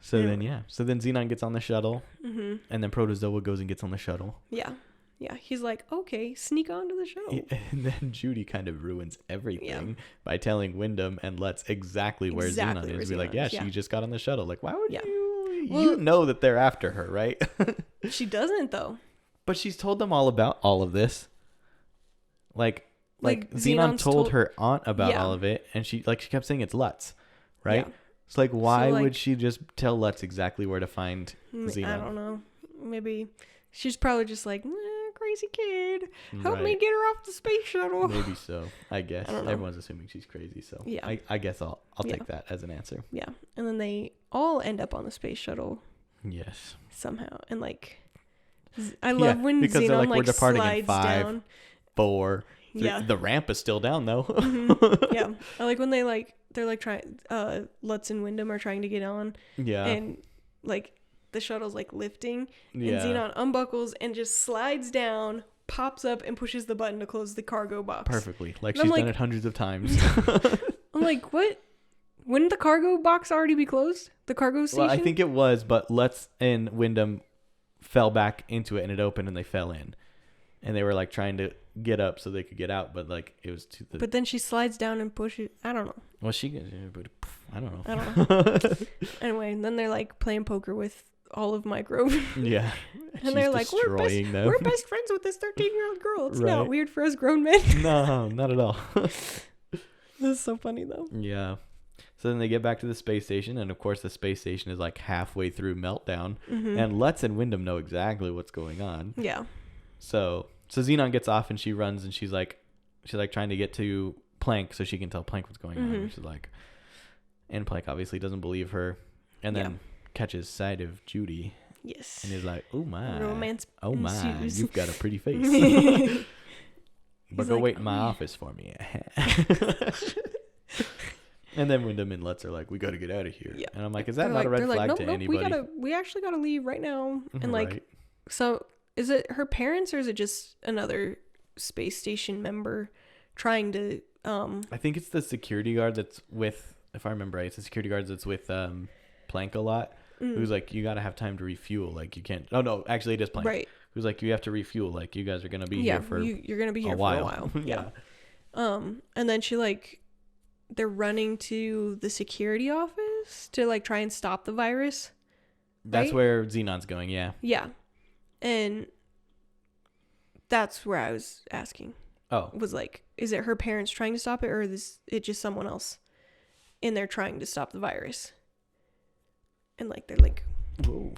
So then Zenon gets on the shuttle. Mm-hmm. And then Protozoa goes and gets on the shuttle. Yeah. Yeah, he's like, okay, sneak onto the shuttle. And then Judy kind of ruins everything by telling Wyndham and Let's exactly where Zenon is. Be like, she just got on the shuttle. Like, why would you? Well, you know that they're after her, right? She doesn't, though. But she's told them all about all of this. Like Zenon told her aunt about all of it, and she kept saying it's Let's, right? Yeah. It's like, why would she just tell Let's exactly where to find Zenon? I don't know. Maybe she's probably just like, crazy kid, help me get her off the space shuttle. Maybe so. I guess everyone's assuming she's crazy, so yeah. I guess I'll take that as an answer. Yeah, and then they all end up on the space shuttle. Yes. Somehow, and I love when Zenon we're departing slides in 5, down. 4. 3. Yeah. The ramp is still down though. Mm-hmm. Yeah. I like when they're trying. Lutz and Wyndham are trying to get on. Yeah. And the shuttle's lifting, and Zenon unbuckles and just slides down, pops up, and pushes the button to close the cargo box perfectly. She's done it hundreds of times. I'm like, what? Wouldn't the cargo box already be closed? The cargo station? Well, I think it was, but Lutz and Wyndham fell back into it, and it opened, and they fell in, and they were trying to get up so they could get out, but it was too. But then she slides down and pushes. I don't know. Well, I don't know. Anyway, and then they're playing poker with all of micro. Yeah. And they're like, we're best friends with this 13-year-old girl. It's not weird for us grown men. No, not at all. This is so funny, though. Yeah. So then they get back to the space station, and of course the space station is like halfway through meltdown, and Lutz and Wyndham know exactly what's going on. Yeah. So Zenon gets off, and she runs, and she's like trying to get to Planck so she can tell Planck what's going on. She's like, and Planck obviously doesn't believe her, and then catches sight of Judy. Yes. And he's like, oh my. Romance Oh my, ensues. you've got a pretty face. But go like, wait in my office for me. And then Wyndham and Lutz are like, we got to get out of here. Yeah. And I'm like, is that not a red flag to anybody? We actually got to leave right now. And like, Right. so is it her parents or is it just another space station member trying to, I think it's the security guard that's with, if I remember right, it's the security guard that's with Planck a lot. Who's like, you got to have time to refuel. Like, you can't. Oh, no, actually, it is Planck. Right. Who's like, you have to refuel. Like, you guys are going to be here for you're going to be here a for a while. while. Yeah. And then she like, they're running to the security office to like try and stop the virus. That's right? where Xenon's going, yeah. Yeah. And that's where I was asking. Oh. Was like, is it her parents trying to stop it or is it just someone else in there trying to stop the virus? And like, they're like, Whoa.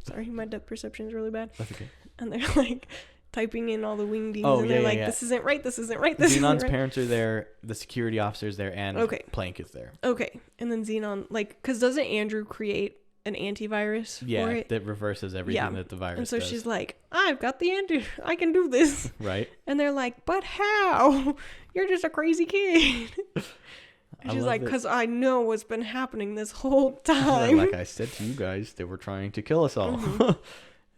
sorry, my depth perception is really bad. That's okay. And they're like typing in all the wingdings and yeah, they're like, yeah. this isn't right, this isn't right, this Xenon's isn't right. parents are there, the security officer's there, and Planck is there. Okay. And then Zenon, like, because doesn't Andrew create an antivirus for it? That reverses everything that the virus and so does. she's like, I've got the I can do this. Right. And they're like, but how? You're just a crazy kid. And she's like, because I know what's been happening this whole time. Like I said to you guys, they were trying to kill us all.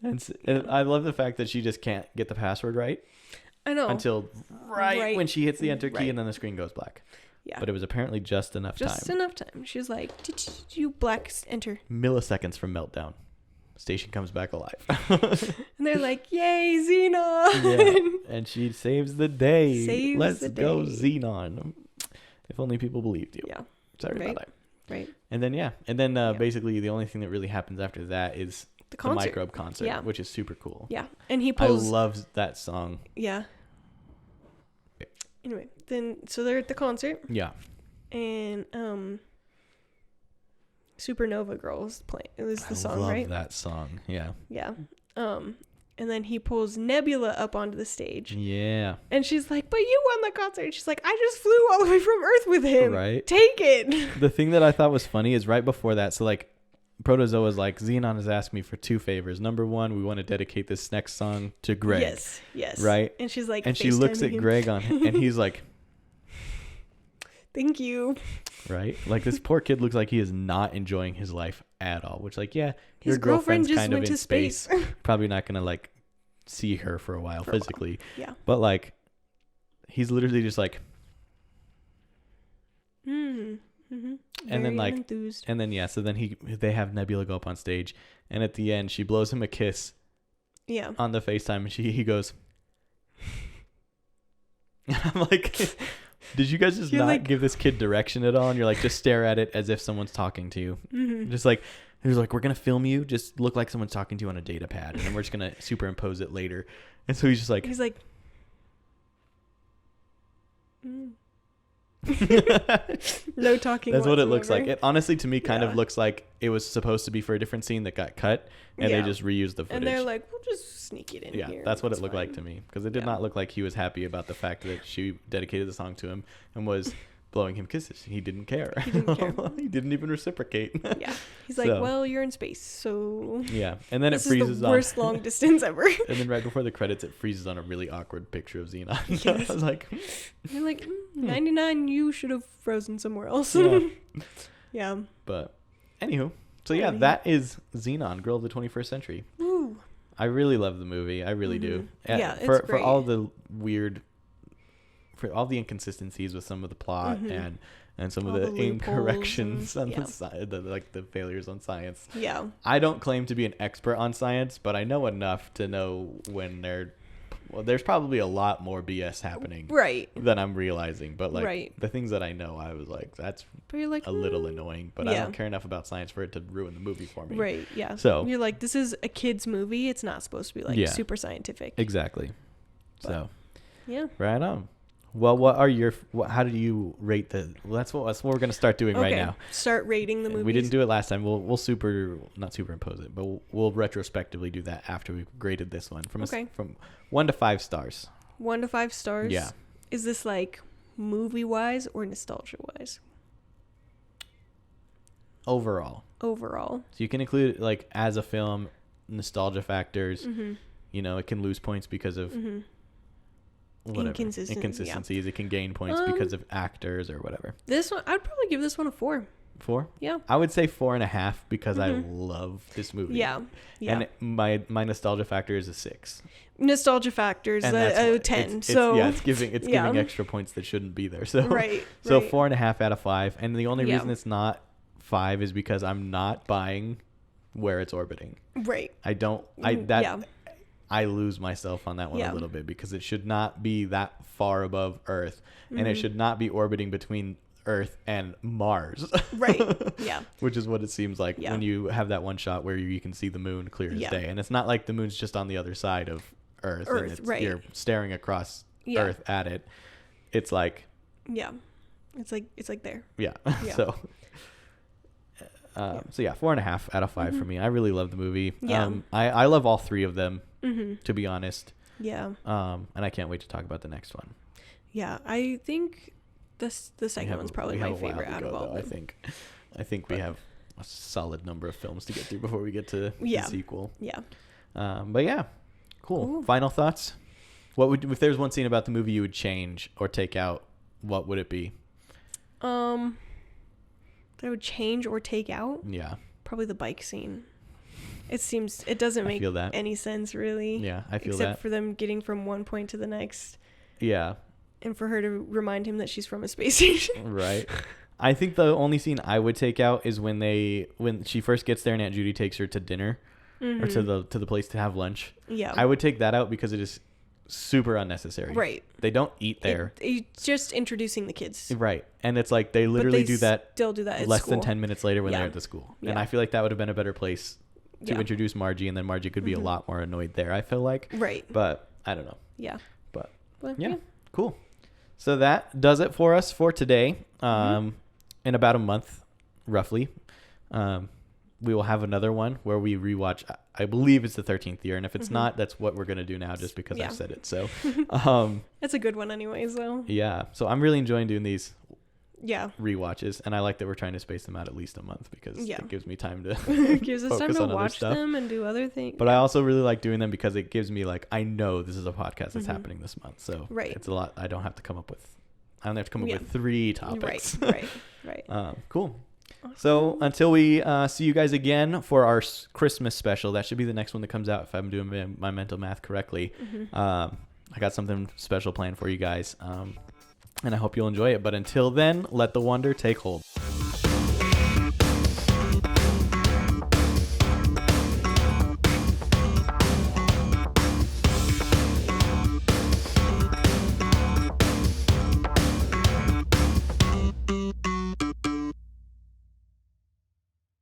And I love the fact that she just can't get the password right. I know. Until right when she hits the enter key and then the screen goes black. Yeah. But it was apparently just enough time. Just enough time. She's like, did you black enter? Milliseconds from meltdown. Station comes back alive. And they're like, yay, Zenon. Yeah. And she saves the day. Let's go, Zenon. If only people believed you. Yeah. Sorry about that. Right. And then, basically the only thing that really happens after that is the microbe concert, which is super cool. Yeah. And he pulls. I love that song. Yeah. Anyway, so they're at the concert. Yeah. And Supernova Girls playing. It was the song, right? I love that song. Yeah. Yeah. And then he pulls Nebula up onto the stage. Yeah. And she's like, but you won the concert. And she's like, I just flew all the way from Earth with him. Right. Take it. The thing that I thought was funny is right before that. So like Protozoa's like, Zenon has asked me for 2 favors. Number 1, we want to dedicate this next song to Greg. Yes. Right. And she's like, and she looks at Greg and he's like, thank you. Right. Like this poor kid looks like he is not enjoying his life at all, which like, yeah, his your girlfriend's just kind of went in to space. Probably not going to like see her for a while physically. Yeah. But like, he's literally just like, and then like, enthused. and then, so then they have Nebula go up on stage and at the end she blows him a kiss. Yeah. On the FaceTime and he goes, I'm like, did you guys just not like, give this kid direction at all? And you're like, just stare at it as if someone's talking to you. Just like, he was like, we're going to film you. Just look like someone's talking to you on a data pad. And then we're just going to superimpose it later. And so he's just like. He's like. No talking. That's what it looks like. It honestly, to me, kind of looks like it was supposed to be for a different scene that got cut. And they just reused the footage. And they're like, we'll just sneak it in here. Yeah, that's what it looked like to me. Because it did not look like he was happy about the fact that she dedicated the song to him and was blowing him kisses. He didn't care. He didn't even reciprocate. Yeah. He's like, well, you're in space, so. Yeah. And then it freezes on. This is the worst long distance ever. And then right before the credits, it freezes on a really awkward picture of Zenon. Yes. I was like, you're like, 99, you should have frozen somewhere else. Yeah. Yeah. But, anywho. So, yeah, that is Zenon, Girl of the 21st Century. Ooh. I really love the movie. I really do. Yeah, it's for great. all the weird, for all the inconsistencies with some of the plot and some all of the incorrections and, on the side, like the failures on science. Yeah. I don't claim to be an expert on science, but I know enough to know when they're Well, there's probably a lot more BS happening Right. than I'm realizing, but like Right. the things that I know, I was like, that's But you're like a little annoying, but I yeah. don't care enough about science for it to ruin the movie for me. Right. Yeah. So you're like, this is a kid's movie. It's not supposed to be like Yeah. super scientific. Exactly. But, So yeah. right on. Well, how do you rate that's what we're going to start doing right now. Start rating the movies. We didn't do it last time. We'll not superimpose it, but we'll retrospectively do that after we've graded this one from 1 to 5 stars. 1 to 5 stars. Yeah. Is this like movie wise or nostalgia wise? Overall. Overall. So you can include like as a film, nostalgia factors. Mm-hmm. You know, it can lose points because of whatever. Inconsistencies. Yeah. It can gain points because of actors or whatever. This one, I'd probably give this one a 4. 4? Yeah. I would say 4.5 because I love this movie. Yeah. Yeah. And my nostalgia factor is a 6. Nostalgia factors a 10. It's giving extra points that shouldn't be there. So right. 4.5 out of 5. And the only reason it's not 5 is because I'm not buying where it's orbiting. Right. I lose myself on that one a little bit because it should not be that far above Earth, and it should not be orbiting between Earth and Mars. Right. Yeah. Which is what it seems like when you have that one shot where you can see the moon clear as day, and it's not like the moon's just on the other side of Earth and it's, you're staring across Earth at it. It's like it's like there. Yeah. So 4.5 out of 5 for me. I really love the movie. Yeah. I love all 3 of them. To be honest. Yeah. And I can't wait to talk about the next one. Yeah, I think the second one's probably my favorite out of all. I think we have a solid number of films to get through before we get to the sequel. Yeah. But yeah, cool. Ooh. Final thoughts? If there's one scene about the movie you would change or take out, what would it be? That I would change or take out? Yeah. Probably the bike scene. It doesn't make any sense really. Yeah, I feel except for them getting from one point to the next. Yeah. And for her to remind him that she's from a space station. Right. I think the only scene I would take out is when she first gets there and Aunt Judy takes her to dinner or to the place to have lunch. Yeah. I would take that out because it is super unnecessary. Right. They don't eat there. It's just introducing the kids. Right. And it's like they literally do that at less school. than 10 minutes later when they're at the school. Yeah. And I feel like that would have been a better place to introduce Margie, and then Margie could be a lot more annoyed there, I feel like. Right. But I don't know. Yeah. But yeah. Cool. So that does it for us for today. In about a month, roughly, we will have another one where we rewatch. I believe it's the 13th year, and if it's not, that's what we're gonna do now, just because I said it. So, it's a good one, anyways. Though. Yeah. So I'm really enjoying doing these. Yeah. Rewatches, and I like that we're trying to space them out at least a month because it gives me time to it gives us time to watch them and do other things. But I also really like doing them because it gives me I know this is a podcast that's happening this month, so it's a lot. I don't have to come up with 3 topics. Right. Cool. Awesome. So until we see you guys again for our Christmas special, that should be the next one that comes out if I'm doing my mental math correctly. I got something special planned for you guys. And I hope you'll enjoy it. But until then, let the wonder take hold.